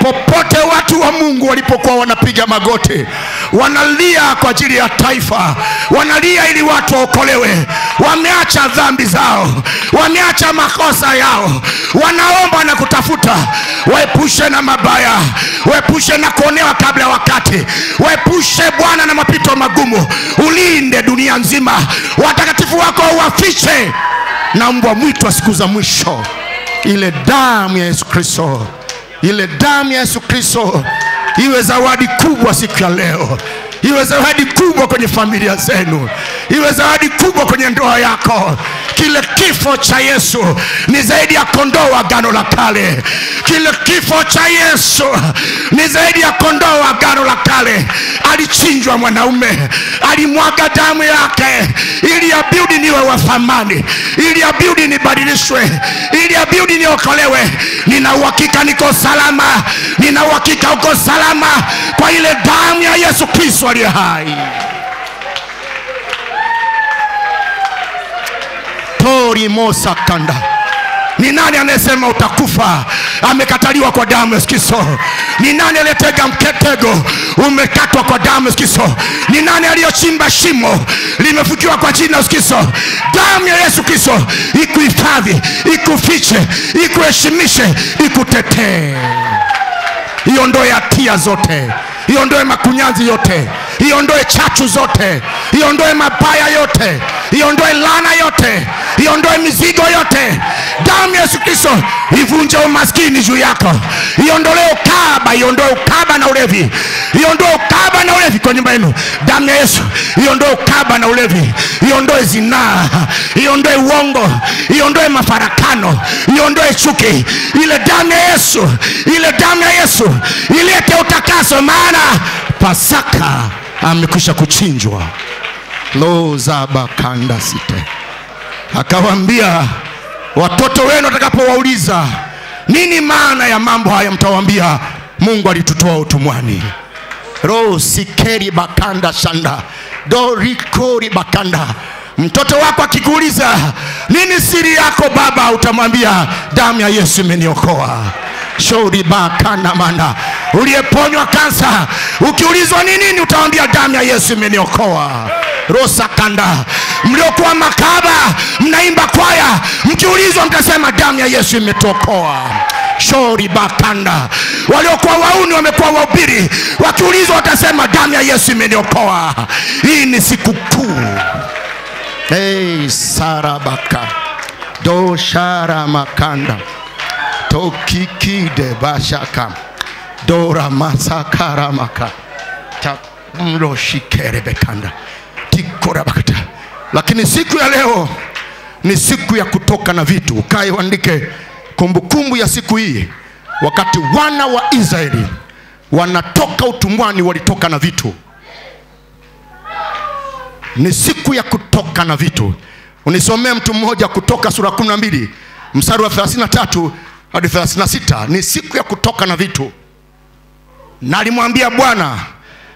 Popote watu wa Mungu walipokuwa wanapiga magoti, wanalia kwa ajili ya taifa, wanalia ili watu waokolewe, wameacha dhambi zao, wameacha makosa yao, wanaomba na kutafuta, waepushe na mabaya, waepushe na kuonewa kabla ya wakati, waepushe Bwana na mapito magumu. Ulinde dunia nzima, watakatifu wako uwafiche na mbwa mwitu wa siku za mwisho. Ile damu ya Yesu Kristo, ile damu ya Yesu Kristo iwe zawadi kubwa siku ya leo. Iwe zawadi kubwa kwenye familia zenu. Iwe zawadi kubwa kwenye ndoa yako. Kile kifo cha Yesu ni zaidi ya kondoo wa agano la kale. Kile kifo cha Yesu ni zaidi ya kondoo wa agano la kale. Alichinjwa mwanaume, alimwaga damu yake ili abudi niwe wa thamani, ili abudi nibadilishwe, ili abudi niokolewe. Nina uhakika niko salama, nina uhakika uko salama kwa ile damu ya Yesu Kristo aliye hai. Tori Mosa Kanda. Ni nani anayesema utakufa? Amekataliwa kwa damu ya Yesu Kristo. Ni nani aliyetega mketego? Umekatwa kwa damu ya Yesu Kristo. Ni nani aliyochimba shimo? Limefukiwa kwa jina la Yesu Kristo. Damu ya Yesu Kristo ikuhifadhi, ikufiche, ikuheshimishe, ikutetee. Iondoe hatia zote, iondoe makunyanzi yote, iondoe chachu zote, iondoe mabaya yote, iondoe laana yote, iondoe mizigo yote. Damu ya Yesu Kristo ivunje umaskini juu yako. Iondoe ukaba, iondoe ukaba na ulevi, iondoe ukaba na ulevi kwa nyumba yenu. Damu ya Yesu iondoe ukaba na ulevi, iondoe zinaa, iondoe uongo, iondoe mafarakano, iondoe chuki. Ile damu ya Yesu, ile damu ya Yesu ilete utakaso, maana Pasaka amekwisha kuchinjwa. Lo zaba kanda site. Akawaambia watoto wenu watakapowauliza nini maana ya mambo haya, mtawaambia Mungu alitutoa utumwani. Ro sikeri bakanda shanda dorikori bakanda. Mtoto wako akikuuliza nini siri yako baba, utamwambia damu ya Yesu imeniokoa. Shauri bakana mana. Uliyeponywa kansa, ukiulizwa nini utaambia damu ya Yesu imeniokoa. Rosa kanda. Mliokuwa makaba mnaimba kwaya, mkiulizwa mtasema damu ya Yesu imetuokoa. Shauri bakanda. Waliokuwa wauni wamekuwa wahubiri, wakiulizwa watasema damu ya Yesu imeniokoa. Hii ni siku kuu. Hey sarabaka do shara makanda tokikide bashaka dora masakara maka tamlo shikere bekanda tikora bakata. Lakini siku ya leo ni siku ya kutoka na vitu. Ukae uandike kumbukumbu ya siku hii. Wakati wana wa Israeli wanatoka utumwani, walitoka na vitu. Ni siku ya kutoka na vitu. Unisomee mtu mmoja Kutoka sura 12 mstari wa 33 hadi 36. Ni siku ya kutoka na vitu. Na alimwambia Bwana,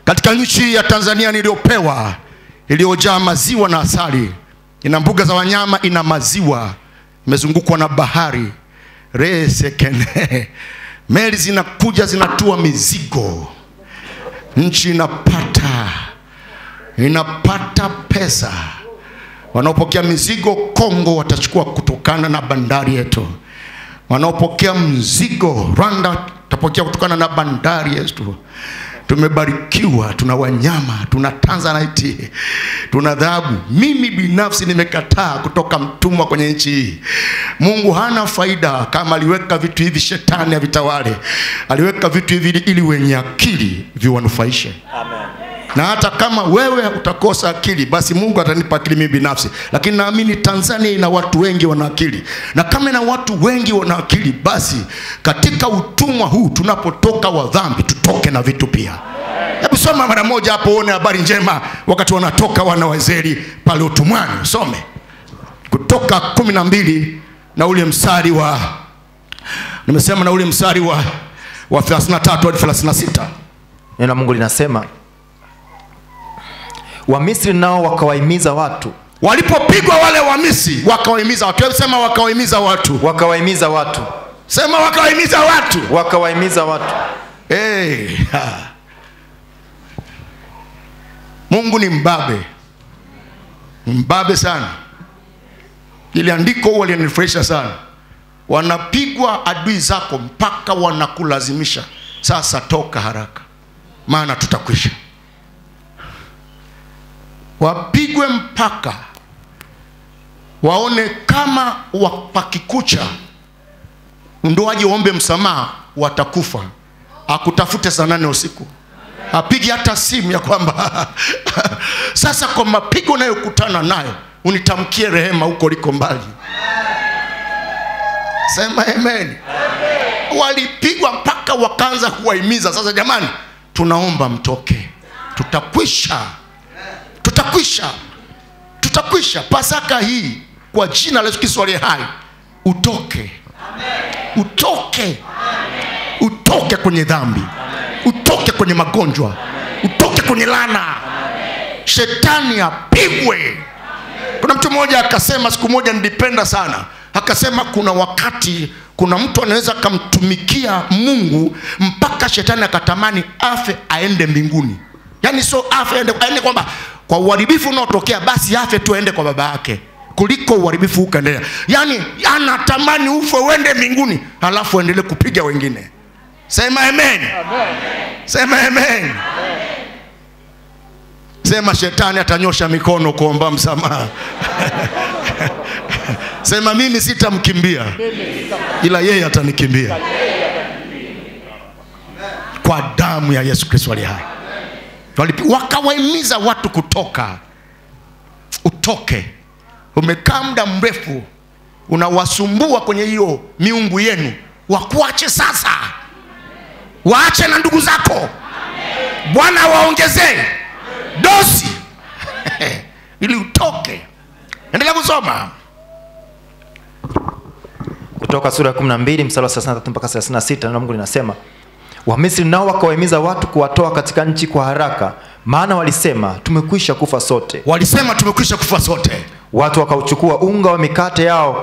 katika nchi ya Tanzania niliyopewa, iliyojaa maziwa na asali, ina mbuga za wanyama, ina maziwa, imezungukwa na bahari, resekene, meli zinakuja zinatua mizigo, nchi inapata pesa. Wanaopokea mizigo Kongo watachukua kutokana na bandari yetu. Wanaopokea mzigo Rwanda watapokea kutokana na bandari yetu. Tumebarikiwa, tuna wanyama, tuna Tanzanite, tuna dhahabu. Mimi binafsi nimekataa kutoka mtumwa kwenye nchi hii. Mungu hana faida. Kama aliweka vitu hivi shetani avitawale. Aliweka vitu hivi ili wenye akili viwanufaishe. Amen. Na hata kama wewe utakosa akili, basi Mungu atanipa akili mimi binafsi. Lakini naamini Tanzania ina watu wengi wana akili. Na kama ina watu wengi wana akili, basi katika utumwa huu tunapotoka wa dhambi, tutoke na vitu pia. Hebu soma mara moja hapo uone habari njema wakati wanatoka wana wa Israeli pale utumwani. Some Kutoka 12 na ule mstari wa, nimesema na ule mstari wa 33 hadi 36. Neno la Mungu linasema, Wamisri nao wakawahimiza watu Walipopigwa wale Wamisri wakawahimiza watu. Sema wakawahimiza watu. Wakawahimiza watu. Sema wakawahimiza watu. Wakawahimiza watu. Mungu ni mbabe. Mbabe sana. Ile andiko huwa linanifurahisha sana. Wanapigwa adui zako mpaka wanakulazimisha, sasa toka haraka maana tutakwisha. Wapigwe mpaka waone kama wakikucha ndio waje waombe msamaha, watakufa. Akutafute saa 8 usiku, apigi hata simu ya kwamba sasa kwa mapigo unayokutana nayo unitamkie rehema huko liko mbali. Sema amen. Walipigwa mpaka wakaanza kuwahimiza, sasa jamani tunaomba mtoke, tutakwisha, tutakwisha, tutakwisha. Pasaka hii kwa jina la Yesu Kristo aliye hai, utoke. Utoke. Utoke kwenye dhambi. Utoke kwenye magonjwa. Utoke kwenye laana. Shetani apigwe. Kuna mtu mmoja akasema, siku moja nilipenda sana, akasema kuna wakati kuna mtu anaweza kumtumikia Mungu mpaka shetani akatamani afe aende mbinguni. Yani so afe aende kwamba kwa uharibifu unaotokea basi afe tu aende kwa baba yake kuliko uharibifu ukaendelea. Yani anatamani ufe uende mbinguni halafu endelee kupiga wengine. Sema amen. Sema amen. Sema shetani atanyosha mikono kuomba msamaha. Sema mimi sitamkimbia, ila yeye atanikimbia kwa damu ya Yesu Kristo aliye hai. Wakawahimiza watu kutoka. Utoke. Umekaa muda mrefu unawasumbua kwenye hiyo miungu yenu, wakuache sasa. Waache na ndugu zako. Bwana waongezee dosi ili utoke. Endelea kusoma. Kutoka sura ya 12 mstari wa 33 mpaka 36, neno la Mungu linasema, Wamisri nao wakawahimiza watu kuwatoa katika nchi kwa haraka, maana walisema tumekwisha kufa sote. Walisema tumekwisha kufa sote. Watu wakauchukua unga wa mikate yao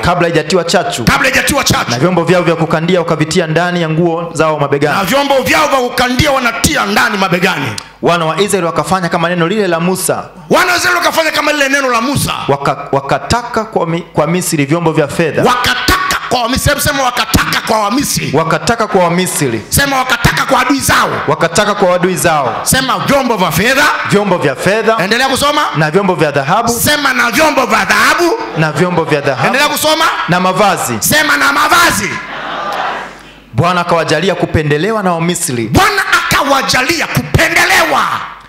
kabla haijatiwa chachu. Na vyombo vyao vya kukandia wakavitia ndani ya nguo zao mabegani. Wanatia ndani mabegani. Wana wa Israeli wakafanya kama neno lile la Musa. Wakataka kwa Misri vyombo vya fedha. Wakataka kwa Wamisri. Sema wakataka kwa adui zao. Wakataka kwa adui zao. Sema vyombo vya fedha. Vyombo vya fedha. Endelea kusoma. Na vyombo vya dhahabu. Sema na vyombo vya dhahabu. Na vyombo vya dhahabu. Endelea kusoma. Na mavazi. Sema na mavazi. Bwana akawajalia kupendelewa na Wamisri. Bwana akawajalia kupendelewa.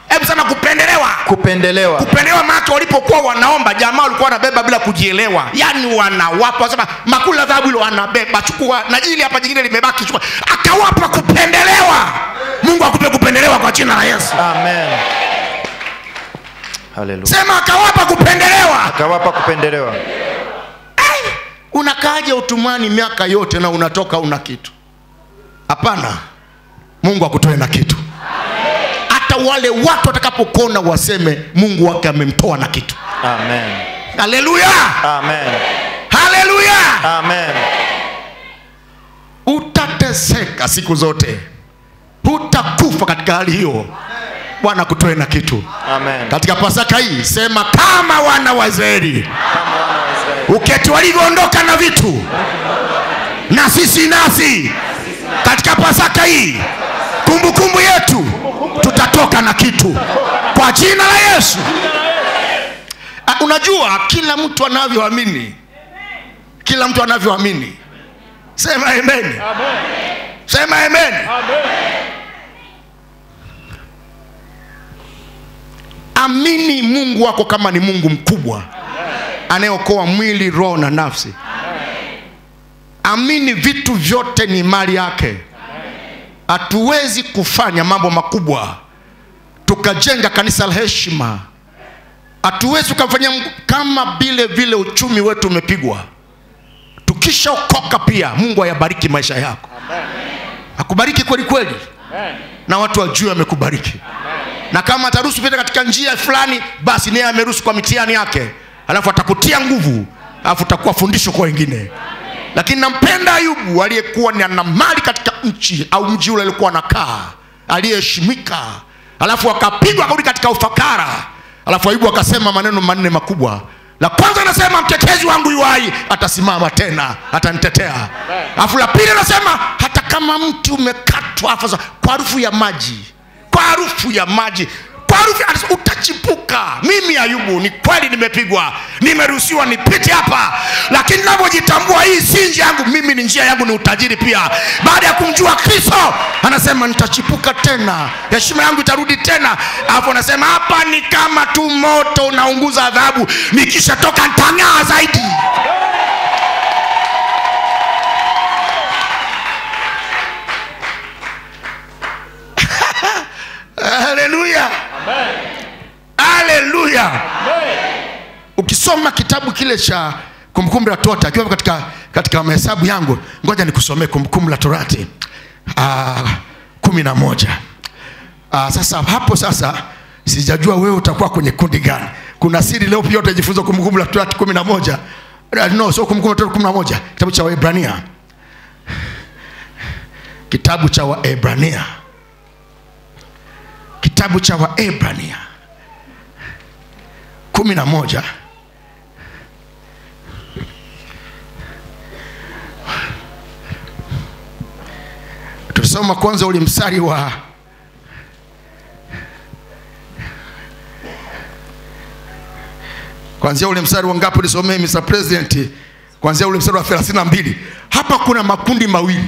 Hebu sema kupendelewa. Kupendelewa. Kupendelewa maana walipokuwa wanaomba, jamaa walikuwa wanabeba bila kujielewa. Yaani wanawapa, wasema makula dhahabu ile wanabeba, chukua na jili hapa jingine limebaki chukua. Akawapa kupendelewa. Mungu akupe kupendelewa kwa jina la Yesu. Amen. Haleluya. Sema akawapa kupendelewa. Akawapa kupendelewa. Unakaaje utumwani miaka yote na unatoka una kitu? Hapana. Mungu akutoe na kitu. Hata wale watu watakapokuona waseme Mungu wake amemtoa na kitu. Amen. Haleluya. Amen. Haleluya. Amen. Utateseka siku zote. Hutakufa katika hali hiyo. Bwana kutoe na kitu. Amen. Katika Pasaka hii sema kama wana wa Israeli. Uketi walivyoondoka na vitu, na sisi nasi katika Pasaka hii kumbukumbu yetu tutatoka na kitu kwa jina la Yesu. Unajua kila mtu anavyoamini. Kila mtu anavyoamini. Sema amen. Sema amen. Amini Mungu wako kama ni Mungu mkubwa anayeokoa mwili, roho na nafsi. Amini vitu vyote ni mali yake. Hatuwezi kufanya mambo makubwa tukajenga kanisa la heshima. Hatuwezi kufanya kama vile uchumi wetu umepigwa. Tukishaokoka pia Mungu ayabariki maisha yako. Akubariki kweli kweli. Na watu wajue amekubariki. Na kama ataruhusu pita katika njia fulani, basi naye ameruhusu kwa mitihani yake. Alafu atakutia nguvu, alafu utakuwa fundisho kwa wengine. Lakini nampenda Ayubu aliyekuwa na mali katika nchi au mji ule alikuwa anakaa, aliyeheshimika. Alafu akapigwa akarudi katika ufakara. Alafu Ayubu akasema maneno manne makubwa. La kwanza anasema mtetezi wangu yu hai, atasimama tena, atanitetea. Alafu la pili anasema hata kama mti umekatwa kwa harufu ya maji, kwa harufu ya maji, kwa harufu utachipuka. Mimi Ayubu ni kweli nimepigwa, nimeruhusiwa nipite hapa, lakini ninapojitambua hii si njia yangu, mimi ni njia yangu, ni utajiri pia. Baada ya kumjua Kristo anasema nitachipuka tena, heshima yangu itarudi tena. Alafu anasema hapa ni kama tu moto unaunguza adhabu, nikisha toka nitang'aa zaidi. Haleluya. Haleluya. Ukisoma kitabu kile cha Kumbukumbu la Torati, akiwa katika mahesabu yangu, ngoja nikusomee Kumbukumbu la Torati 11. Sasa hapo sijajua wewe utakuwa kwenye kundi gani. Kuna siri leo pia utajifunza Kumbukumbu la Torati 11. No, so Kumbukumbu la Torati 11, kitabu cha Waebrania. Kitabu cha Waebrania. Kitabu cha Waebrania 11. Tulisoma kwanza ule mstari wa kwanza ule mstari wa ngapi ulisomea Mr. President? Kwanza ule mstari wa 32. Hapa kuna makundi mawili.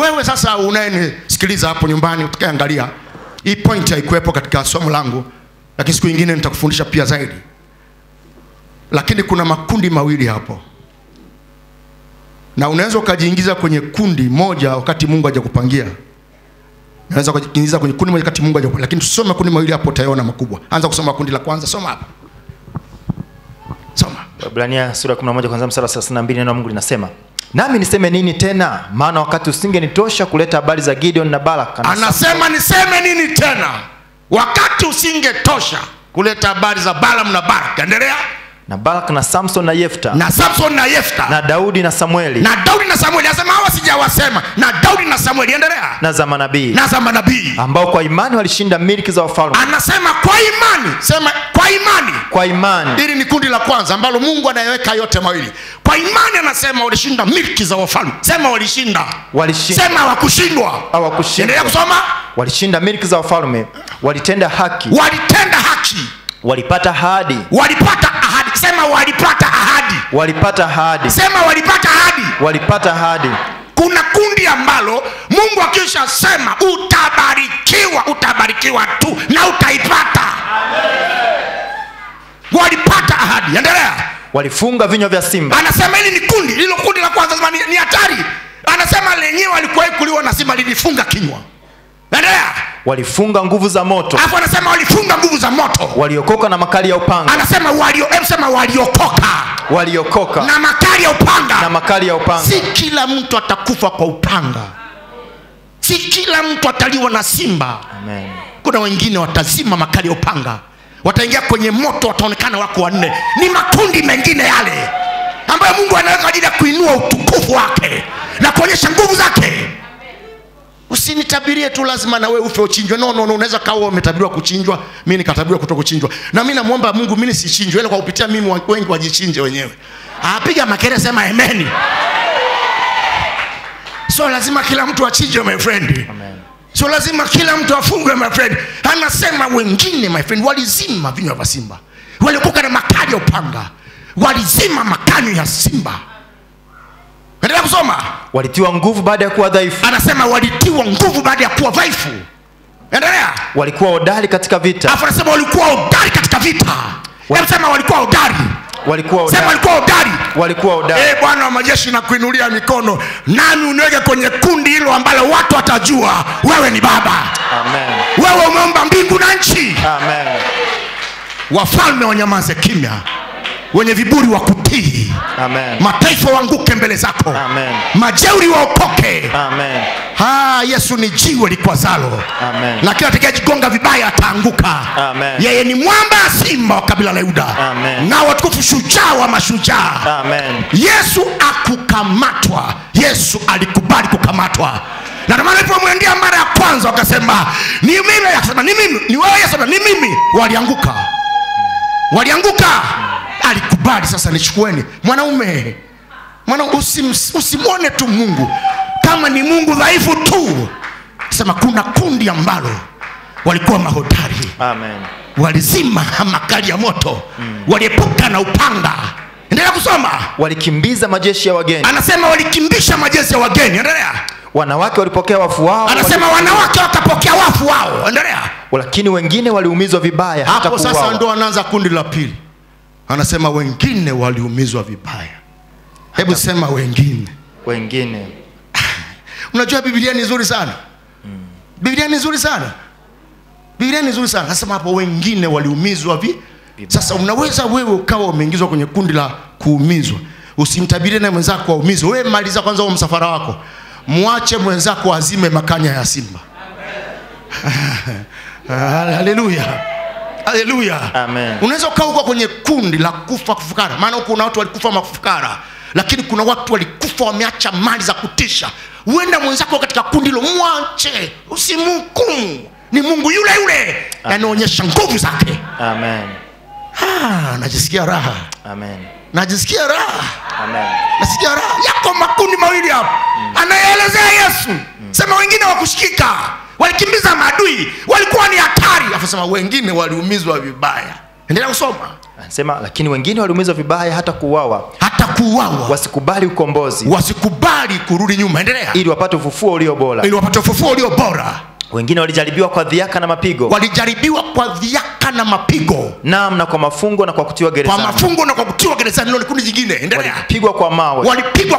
Wewe sasa unayenisikiliza hapo nyumbani utakayeangalia, hii point haikuwepo katika somo langu, lakini siku nyingine nitakufundisha pia zaidi. Lakini kuna makundi mawili hapo. Na unaweza ukajiingiza kwenye kundi moja wakati Mungu hajakupangia. Unaweza kujiingiza kwenye kundi moja wakati Mungu hajakupangia. Lakini tusome makundi mawili hapo, utaona makubwa. Anza kusoma kundi la kwanza, soma hapa. Soma. Waebrania sura 11 kuanzia mstari wa 32, neno la Mungu linasema, nami niseme nini tena? Maana wakati usingenitosha kuleta habari za Gideon na Baraka. Anasema niseme nini tena? Wakati usingetosha kuleta habari za Balaam na Baraka. Endelea. Na Baraka na Samson na Yefta. Na Samson na Yefta. Na Daudi na Samueli. Na Daudi na Samueli. Anasema hawa sijawasema. Na Daudi na Samueli. Endelea. Na za manabii. Na za manabii. Ambao kwa imani walishinda milki za wafalme. Anasema kwa imani. Sema kwa imani. Kwa imani. Hili ni kundi la kwanza ambalo Mungu anayeweka yote mawili. Kwa imani anasema walishinda milki za wafalme. Sema walishinda. Walishinda. Sema hawakushindwa. Hawakushindwa. Endelea kusoma. Walishinda milki za wafalme. Walitenda haki. Walitenda haki. Walipata ahadi. Walipata ahadi. Sema walipata ahadi. Walipata ahadi. Sema walipata ahadi. Walipata ahadi. Kuna kundi ambalo Mungu akisha sema utabarikiwa, utabarikiwa tu na utaipata. Amen. Walipata ahadi. Endelea. Walifunga vinywa vya simba. Anasema hili ni kundi, hilo kundi la kwanza ni hatari. Anasema lenyewe walikuwa kuliwa na simba, lilifunga kinywa. Endelea. Walifunga nguvu za moto. Alafu anasema walifunga nguvu za moto. Waliokoka na makali ya upanga. Anasema waliokoka. Waliokoka na makali ya upanga. Na makali ya upanga. Si kila mtu atakufa kwa upanga. Si kila mtu ataliwa na simba. Amen. Kuna wengine watazima makali ya upanga, wataingia kwenye moto, wataonekana wako wanne. Ni makundi mengine yale ambayo Mungu anaweka ajili ya kuinua utukufu wake na kuonyesha nguvu zake. Usinitabirie tu lazima na wewe ufe uchinjwe. No, unaweza kawa umetabiriwa kuchinjwa, mimi nikatabiriwa kutokuchinjwa. Na mimi namuomba Mungu mimi nisichinjwe, ile kwa kupitia mimi wengi wajichinje wenyewe. Piga makelele, sema amen. So lazima kila mtu achinjwe, my friend. Amen. So lazima kila mtu afungwe, my friend. Anasema wengine, my friend, walizima vinywa vya simba. Waliokoka na makali ya upanga. Walizima makali ya simba. Endelea kusoma. Walitiwa nguvu baada ya kuwa dhaifu. Anasema walitiwa nguvu baada ya kuwa dhaifu. Endelea. Walikuwa hodari katika vita. Afu anasema walikuwa hodari katika vita. Anasema walikuwa hodari. Walikuwa hodari. Sema walikuwa hodari. Walikuwa hodari. Bwana wa majeshi na kuinulia mikono, nami uniweke kwenye kundi hilo ambalo watu watajua wewe ni Baba. Amen. Wewe umeumba mbingu na nchi. Amen. Wafalme wanyamaze kimya. wenye viburi wa kutii. Amen. Mataifa waanguke mbele zako. Amen. Majeuri waokoke. Amen. Yesu ni jiwe likwazalo. Amen. Na kila atakayejigonga vibaya ataanguka. Amen. Yeye ni mwamba simba wa kabila la Yuda. Amen. Na watukufu shujaa wa mashujaa. Amen. Yesu akukamatwa. Yesu alikubali kukamatwa. Na ndio maana alipomwendea mara ya kwanza akasema ni mimi, akasema ni mimi, ni wewe Yesu, ni mimi. Walianguka. Alikubali, sasa nichukueni. Mwanaume usimwone tu Mungu kama ni Mungu dhaifu tu. Sema kuna kundi ambalo walikuwa mahodari. Amen. Walizima makali ya moto. Waliepuka na upanga. Endelea kusoma. Walikimbiza majeshi ya wageni. Anasema walikimbisha majeshi ya wageni. Endelea. Wanawake walipokea wafu wao. Anasema wanawake wakapokea wafu wao. Endelea. Lakini wengine waliumizwa vibaya hata kuuawa. Hapo sasa ndo anaanza kundi la pili. Anasema wengine waliumizwa vibaya. Hebu sema wengine. Unajua Biblia ni nzuri sana. Biblia ni nzuri sana. Anasema hapo wengine waliumizwa vibaya. Sasa unaweza wewe ukawa umeingizwa kwenye kundi la kuumizwa. Usimtabirie na mwenzako aumizwe. Wewe maliza kwanza huo msafara wako. Muache mwenzako azime makanya ya simba. Haleluya. Amen. Unaweza ukaa huko kwenye kundi la kufa kufukara. Maana huko kuna watu walikufa mafukara. Lakini kuna watu walikufa wameacha mali za kutisha. Uenda mwenzako katika kundi hilo, muache. Usimhukumu. Ni Mungu yule. Anaonyesha nguvu zake. Amen. Najisikia raha. Amen. Najisikia raha. Amen. Nasikia raha. Yako makundi mawili hapo. Anaelezea Yesu. Sema wengine wakushikika. Walikimbiza maadui. Walikuwa ni hatari. Afasema wengine waliumizwa vibaya. Endelea kusoma. Anasema lakini wengine waliumizwa vibaya hata kuuawa. Wasikubali ukombozi. Wasikubali kurudi nyuma. Endelea. Ili wapate ufufuo ulio bora. Wengine walijaribiwa kwa dhiaka na mapigo. Naam, na kwa mafungo na kwa kutiwa gerezani. Ndio kundi jingine. Endelea. Walipigwa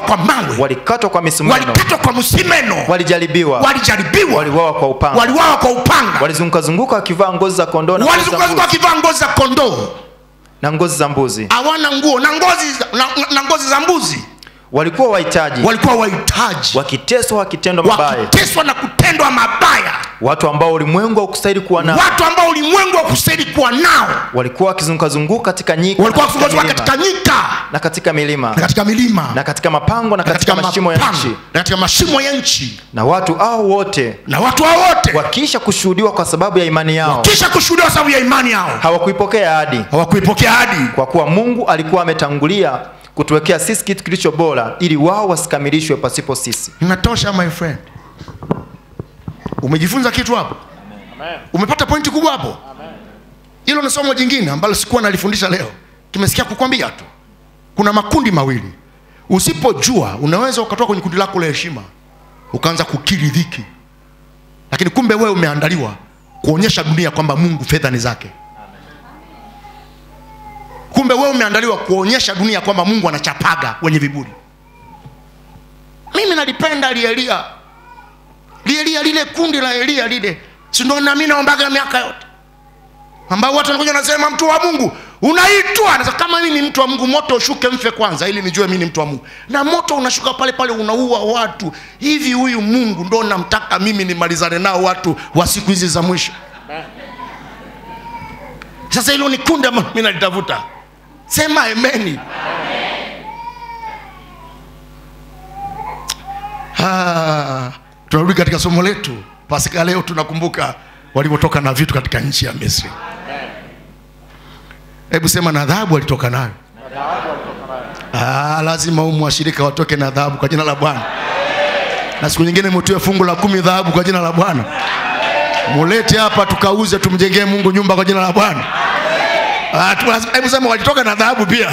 kwa mawe. Walikatwa kwa misumeno. Walijaribiwa. Waliuawa kwa upanga. Walizunguka wakivaa ngozi za kondoo na ngozi za mbuzi. Hawana nguo na ngozi za mbuzi. Walikuwa wahitaji. Wakiteswa na kutendwa mabaya. Watu ambao ulimwengu haukustahili kuwa nao. Walikuwa wakizunguka katika nyika. Na katika milima. Na katika mapango na katika mashimo ya nchi. Na watu hao wote. Wakiisha kushuhudiwa kwa sababu ya imani yao. Hawakuipokea ahadi. Kwa kuwa Mungu alikuwa ametangulia kutuwekea sisi kitu kilicho bora ili wao wasikamilishwe pasipo sisi. Inatosha my friend. Umejifunza kitu hapo? Amen. Umepata pointi kubwa hapo? Amen. Hilo ni somo jingine ambalo sikuwa nalifundisha leo. Tumesikia kukwambia tu. Kuna makundi mawili. Usipojua unaweza ukatoka kwenye kundi lako la heshima ukaanza kukiri dhiki. Lakini kumbe wewe umeandaliwa kuonyesha dunia kwamba Mungu fedha ni zake. Kumbe wewe umeandaliwa kuonyesha dunia kwamba Mungu anachapaga wenye viburi. Mimi nalipenda Elia. Lile kundi la Elia lile. Si ndio na mimi naombaga miaka yote. Ambao watu wanakuja nasema mtu wa Mungu, unaitwa. Anasema kama mimi ni mtu wa Mungu, moto ushuke mfe kwanza ili nijue mimi ni mtu wa Mungu. Na moto unashuka pale unaua watu. Hivi huyu Mungu ndio namtaka mimi nimalizane nao watu wa siku hizi za mwisho. Sasa hilo ni kundi ambalo mimi nalitafuta. Sema amen. Tunarudi katika somo letu. Pasika leo tunakumbuka walipotoka na vitu katika nchi ya Misri. Hebu sema na dhahabu walitoka nayo. Lazima washirika watoke na dhahabu kwa jina la Bwana. Na siku nyingine mtoe fungu la 10 dhahabu kwa jina la Bwana. Mulete hapa tukauze tumjengee Mungu nyumba kwa jina la Bwana. Hebu sema walitoka na dhahabu pia.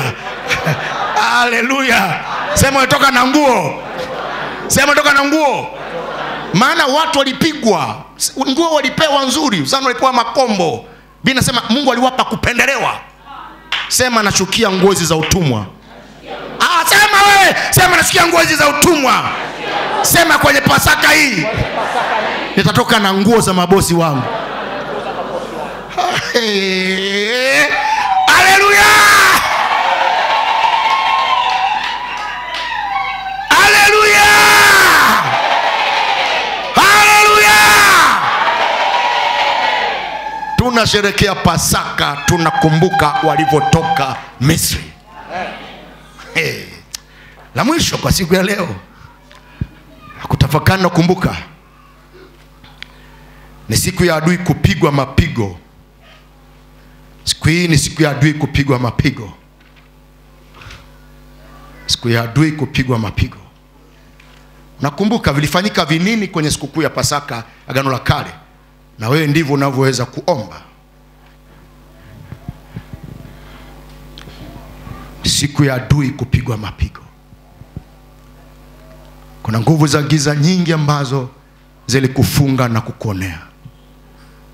Haleluya. Sema walitoka na nguo. Maana watu walipigwa. Nguo walipewa nzuri. Sana walipewa makombo. Biblia inasema Mungu aliwapa kupendelewa. Sema nachukia nguo za utumwa. Sema wewe. Sema nachukia nguo za utumwa. Sema kwenye Pasaka hii nitatoka na nguo za mabosi wangu. Haleluya. tunasherehekea Pasaka, tunakumbuka walivyotoka Misri. La mwisho kwa siku ya leo kutafakari na kumbuka, ni siku ya adui kupigwa mapigo. Siku hii ni siku ya adui kupigwa mapigo. Siku ya adui kupigwa mapigo. Nakumbuka vilifanyika vinini kwenye sikukuu ya Pasaka Agano la Kale, na wewe ndivyo unavyoweza kuomba. Siku ya adui kupigwa mapigo. Kuna nguvu za giza nyingi ambazo zilikufunga na kukuonea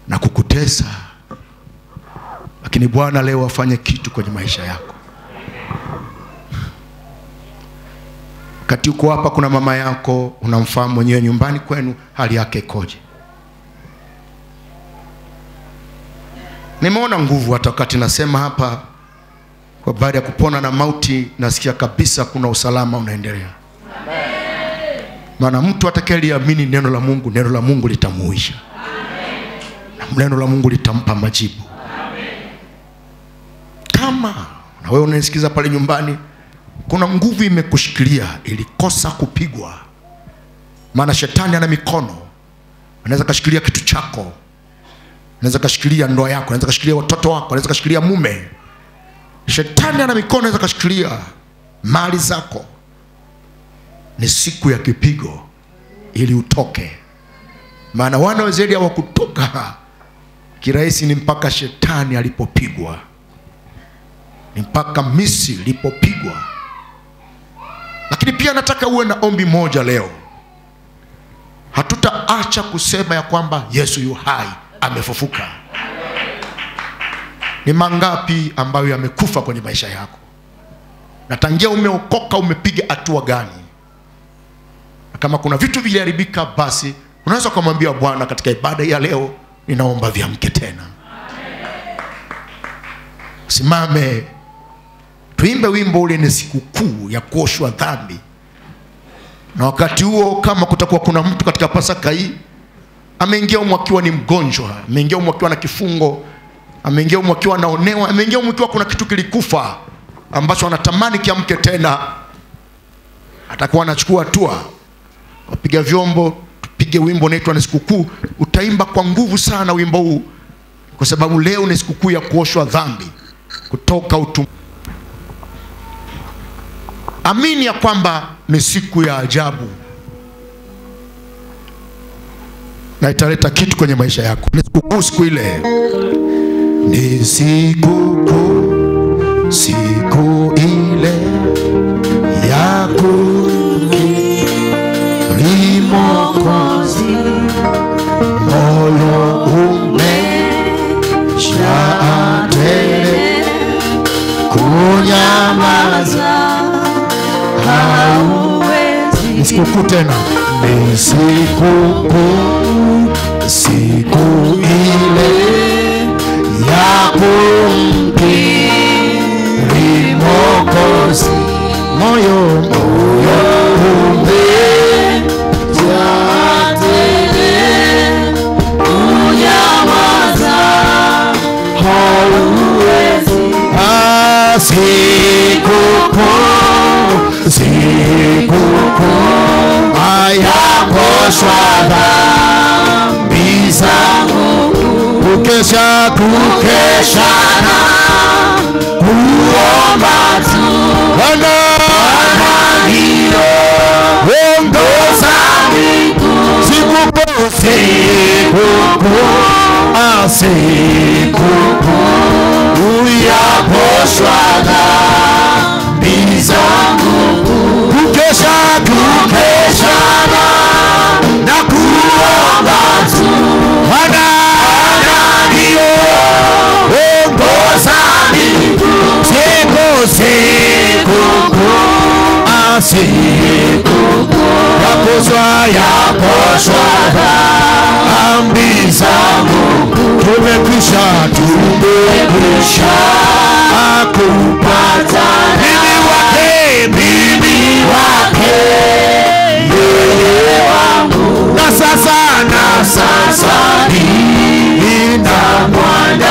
na kukutesa, lakini Bwana leo afanye kitu kwenye maisha yako. Wakati uko hapa, kuna mama yako unamfahamu mwenyewe, nyumbani kwenu hali yake ikoje? Nimeona nguvu hata wakati nasema hapa kwa baada ya kupona na mauti, nasikia kabisa kuna usalama unaendelea. Maana mtu atakayeliamini neno la Mungu litamuisha. Na neno la Mungu litampa majibu. Kama na wewe unanisikiza pale nyumbani, kuna nguvu imekushikilia ilikosa kupigwa. Maana shetani ana mikono. Anaweza kashikilia kitu chako, anaweza kashikilia ndoa yako, anaweza kashikilia watoto wako, anaweza kashikilia mume. Shetani ana mikono, anaweza kashikilia mali zako. Ni siku ya kipigo ili utoke. Maana wana wa Israeli hawakutoka kirahisi, ni mpaka shetani alipopigwa, ni mpaka Misri ilipopigwa. Lakini pia nataka uwe na ombi moja leo. Hatutaacha kusema ya kwamba Yesu yu hai, amefufuka. Ni mangapi ambayo yamekufa kwenye maisha yako? Na tangia umeokoka umepiga hatua gani? Na kama kuna vitu viliharibika, basi unaweza kumwambia Bwana katika ibada ya leo, ninaomba viamke tena. Simame tuimbe wimbo ule, ni sikukuu ya kuoshwa dhambi. Na wakati huo, kama kutakuwa kuna mtu katika Pasaka hii ameingia humo akiwa ni mgonjwa, ameingia humo akiwa na kifungo, ameingia humo akiwa anaonewa, ameingia humo akiwa kuna kitu kilikufa ambacho anatamani kiamke tena, atakuwa anachukua hatua. Wapiga vyombo, tupige wimbo unaitwa ni sikukuu. Utaimba kwa nguvu sana wimbo huu, kwa sababu leo ni sikukuu ya kuoshwa dhambi, kutoka utumwa. Amini ya kwamba ni siku ya ajabu na italeta kitu kwenye maisha yako. Ni sikukuu siku ile. Ni sikukuu, siku ile ya kukiri Mwokozi, moyo umejaa tele, kunyamaza hauwezi. Ni sikukuu tena. Ni sikukuu, siku ile ya kumkiri Mwokozi, moyo umejaa tele, kunyamaza hauwezi. Sikukuu, sikukuu ya kuoshwa dhambi zangu, kukesha na kuomba tu. Bwana ndio ongoza mbingu. Sikukuu, sikukuu ya kuoshwa dhambi zangu, kukesha na kuomba tu. Bwana ndio ongoza mbingu. Sikukuu ya kuoshwa dhambi zangu, tumekwisha kupata bibi wake yeye wangu. Na sasa ninamwanda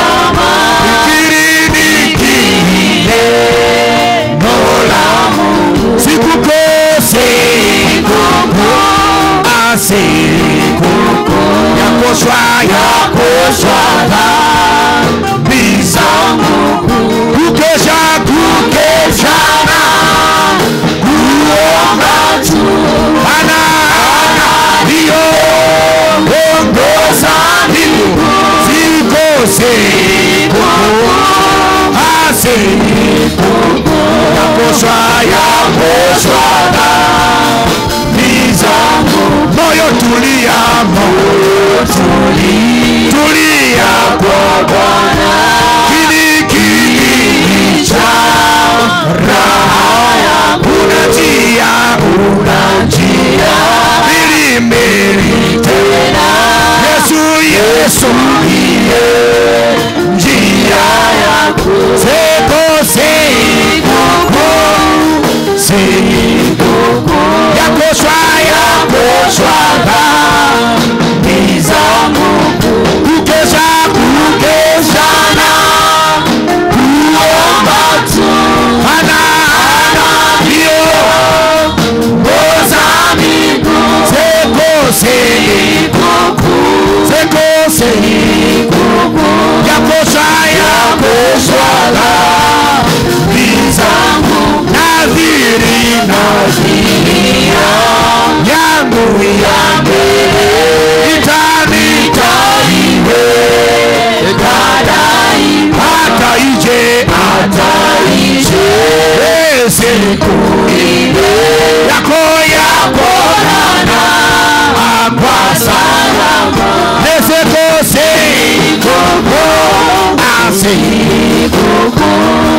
sikukuu ya kuoshwa dhambi zangu, kukesha na kuomba tu, ana hiyo ngoza miguu, sikukuu ya kuoshwa dhambi zangu, nadhiri yangu ya mbele itanitaiwe hata ije siku ile yako na kwa salama, sikukuu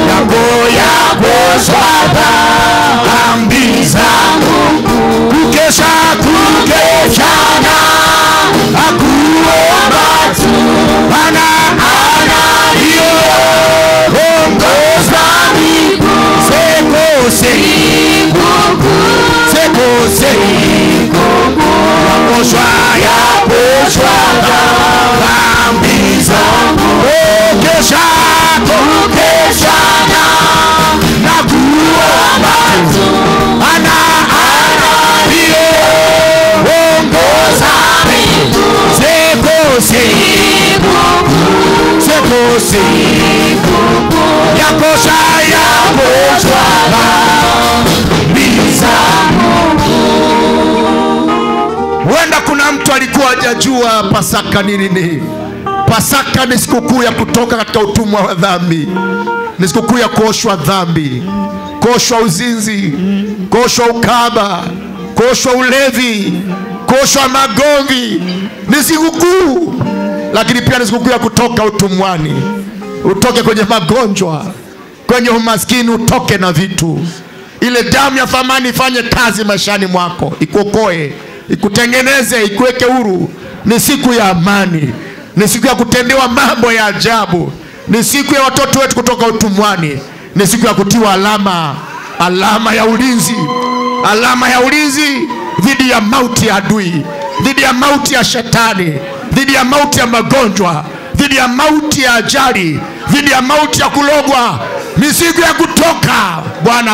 yako ya kuoshwa dhambi zangu, kukesha na kuomba tu, ana hiyo ongoza miguu, ya kuoshwa dhambi zangu, kukesha na kuomba tu, ana hiyo ongoza miguu, sikukuu ya kuoshwa dhambi zangu. Huenda kuna mtu alikuwa hajajua Pasaka ni nini. Pasaka ni sikukuu ya kutoka katika utumwa wa dhambi. Ni sikukuu ya kuoshwa dhambi, kuoshwa uzinzi, kuoshwa ukaba, kuoshwa ulevi, kuoshwa magomvi. Ni sikukuu, lakini pia ni sikukuu ya kutoka utumwani, utoke kwenye magonjwa, kwenye umaskini, utoke na vitu. Ile damu ya thamani ifanye kazi maishani mwako, ikuokoe, ikutengeneze, ikuweke huru. Ni siku ya amani, ni siku ya kutendewa mambo ya ajabu, ni siku ya watoto wetu kutoka utumwani, ni siku ya kutiwa alama ya ulinzi dhidi ya mauti ya adui, dhidi ya mauti ya shetani, dhidi ya mauti ya magonjwa, dhidi ya mauti ya ajali, dhidi ya mauti ya kulogwa. Ni siku ya kutoka. Bwana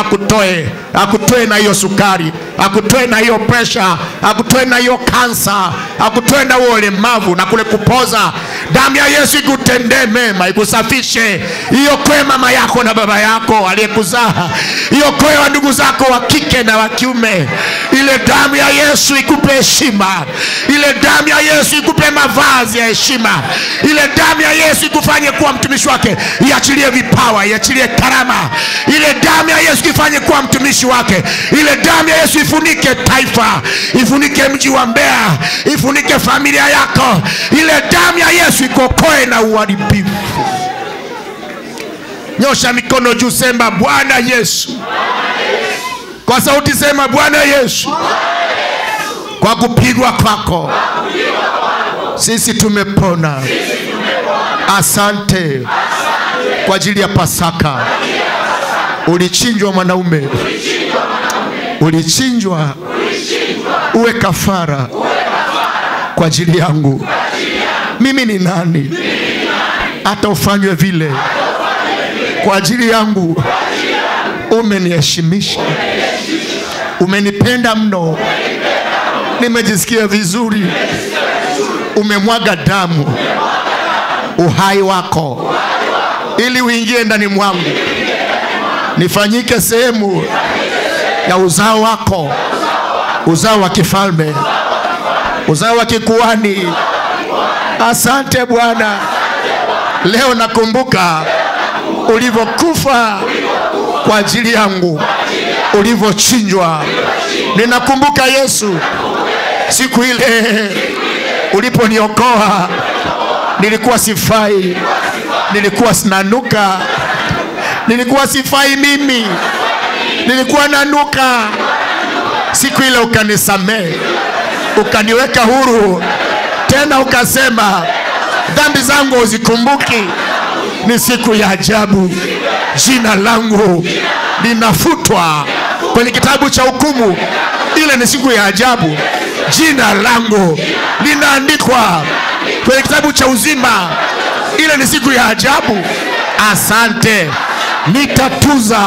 akutoe na hiyo sukari, akutoe na hiyo pressure, akutoe na hiyo kansa, akutoe na huo ulemavu na kule kupoza. Damu ya Yesu ikutendee mema, ikusafishe. Iokoe mama yako na baba yako aliyekuzaa, iokoe wa ndugu zako wa kike na wa kiume. Ile damu ya Yesu ikupe heshima, ile damu ya Yesu ikupe mavazi ya heshima, ile damu ya Yesu ikufanye kuwa mtumishi wake, iachilie vipawa, iachilie karama. Ile damu ya Yesu ifanye kuwa mtumishi wake. Ile damu ya Yesu ifunike taifa, ifunike mji wa Mbeya, ifunike familia yako. Ile damu ya Yesu ikokoe na uharibifu. Nyosha mikono juu, sema Bwana Yesu. Kwa sauti sema Bwana Yesu, kwa kupigwa kwako sisi tumepona. Asante kwa ajili ya Pasaka. Ulichinjwa mwanaume, ulichinjwa uwe kafara kwa ajili yangu. Mimi ni nani hata ufanywe vile kwa ajili yangu? Umeniheshimisha, umenipenda mno, nimejisikia vizuri. Umemwaga damu, uhai wako, ili uingie ndani mwangu, nifanyike sehemu ya uzao wako, uzao wa kifalme, uzao wa kikuhani. Asante Bwana. Leo nakumbuka ulivyokufa kwa ajili yangu, ulivyochinjwa. Ninakumbuka Yesu, siku ile uliponiokoa nilikuwa sifai, nilikuwa sinanuka, nilikuwa sifai mimi, nilikuwa nanuka. Siku ile ukanisamehe, ukaniweka huru, tena ukasema dhambi zangu uzikumbuki. Ni siku ya ajabu. Jina langu linafutwa kwenye kitabu cha hukumu. Ile ni siku ya ajabu. Jina langu linaandikwa kwenye kitabu cha uzima. Ile ni siku ya ajabu. Asante. Nitatuza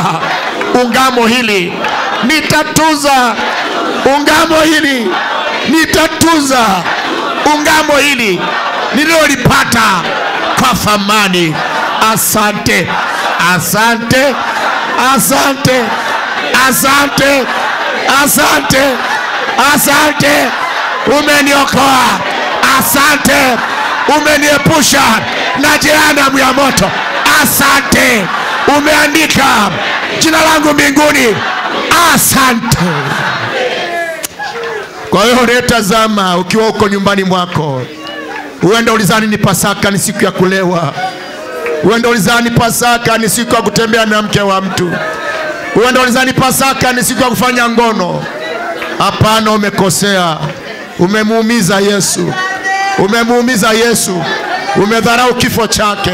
ungamo hili. Nitatuza ungamo hili. Nitatuza ungamo hili nililolipata kwa thamani. Asante. Asante. Asante. Asante. Asante. Asante. Umeniokoa. Asante. Umeniepusha na jehanamu ya moto. Asante. Umeandika jina langu mbinguni. Asante. Kwa hiyo retazama, ukiwa uko nyumbani mwako, uenda ulizani ni Pasaka ni siku ya kulewa. Uenda ulizani Pasaka ni siku ya kutembea na mke wa mtu. Uenda ulizani Pasaka ni siku ya kufanya ngono. Hapana, umekosea. Umemuumiza Yesu. Umemuumiza Yesu. Umedharau kifo chake.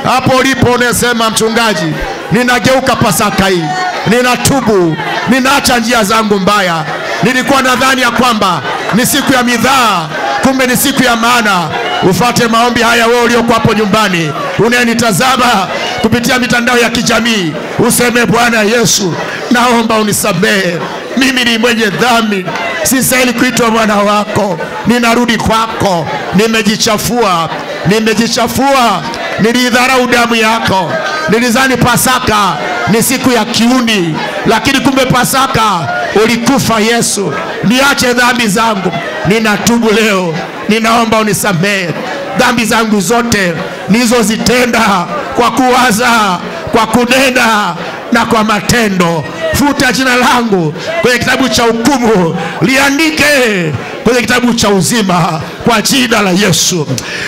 Hapo ulipo unasema, mchungaji, ninageuka Pasaka hii. Ninatubu. Ninaacha njia zangu mbaya. Nilikuwa nadhani ya kwamba ni siku ya midhaa, kumbe ni siku ya maana. Ufuate maombi haya wewe uliokuwa hapo nyumbani, unayenitazama kupitia mitandao ya kijamii. Useme, Bwana Yesu, naomba unisamehe. Mimi ni mwenye dhambi. Sistahili kuitwa mwana wako. Ninarudi kwako. Nimejichafua. Nimejichafua. Nilidharau damu yako. Nilizani Pasaka ni siku ya kiuni, lakini kumbe Pasaka ulikufa Yesu. Niache dhambi zangu. Ninatubu leo. Ninaomba unisamehe dhambi zangu zote nilizozitenda kwa kuwaza, kwa kunena na kwa matendo. Futa jina langu kwenye kitabu cha hukumu, liandike kwenye kitabu cha uzima kwa jina la Yesu.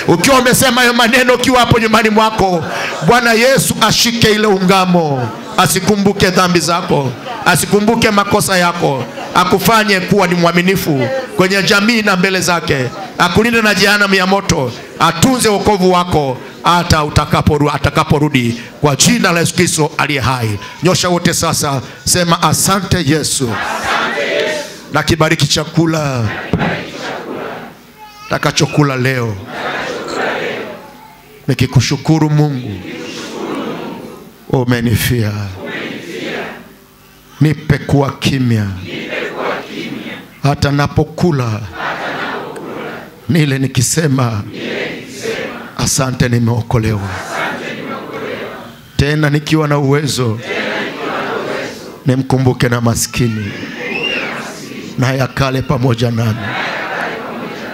Ukiwa umesema hayo maneno, ukiwa hapo nyumbani mwako, Bwana Yesu ashike ile ungamo, asikumbuke dhambi zako, asikumbuke makosa yako, akufanye kuwa ni mwaminifu kwenye jamii na mbele zake, akulinde na jehanamu ya moto, atunze wokovu wako hata atakaporudi kwa jina la Yesu Kristo aliye hai. Nyosha wote sasa, sema asante Yesu. Na kibariki chakula takachokula leo, nikikushukuru Mungu umenifia. Nipe kuwa kimya hata napokula, nile nikisema asante, nimeokolewa. Tena nikiwa na uwezo nimkumbuke na maskini, na yakale pamoja nami.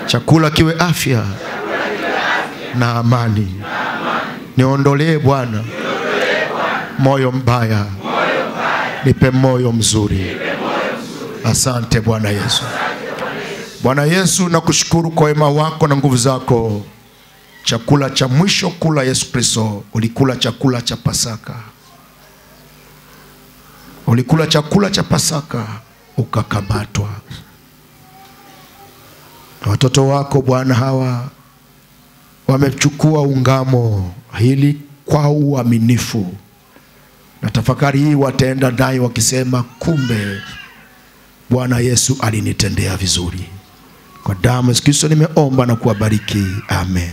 Chakula kiwe afya na amani. Niondolee Bwana moyo mbaya, nipe moyo mzuri. Asante Bwana Yesu. Bwana Yesu, nakushukuru kwa wema wako na nguvu zako. Chakula cha mwisho kula Yesu Kristo, ulikula chakula cha Pasaka. Ulikula chakula cha Pasaka ukakamatwa. Watoto wako Bwana hawa wamechukua ungamo hili kwa uaminifu, na tafakari hii wataenda nayo wakisema, kumbe Bwana Yesu alinitendea vizuri. Kwa damu ya Yesu Kristo nimeomba na kuwabariki. Amen.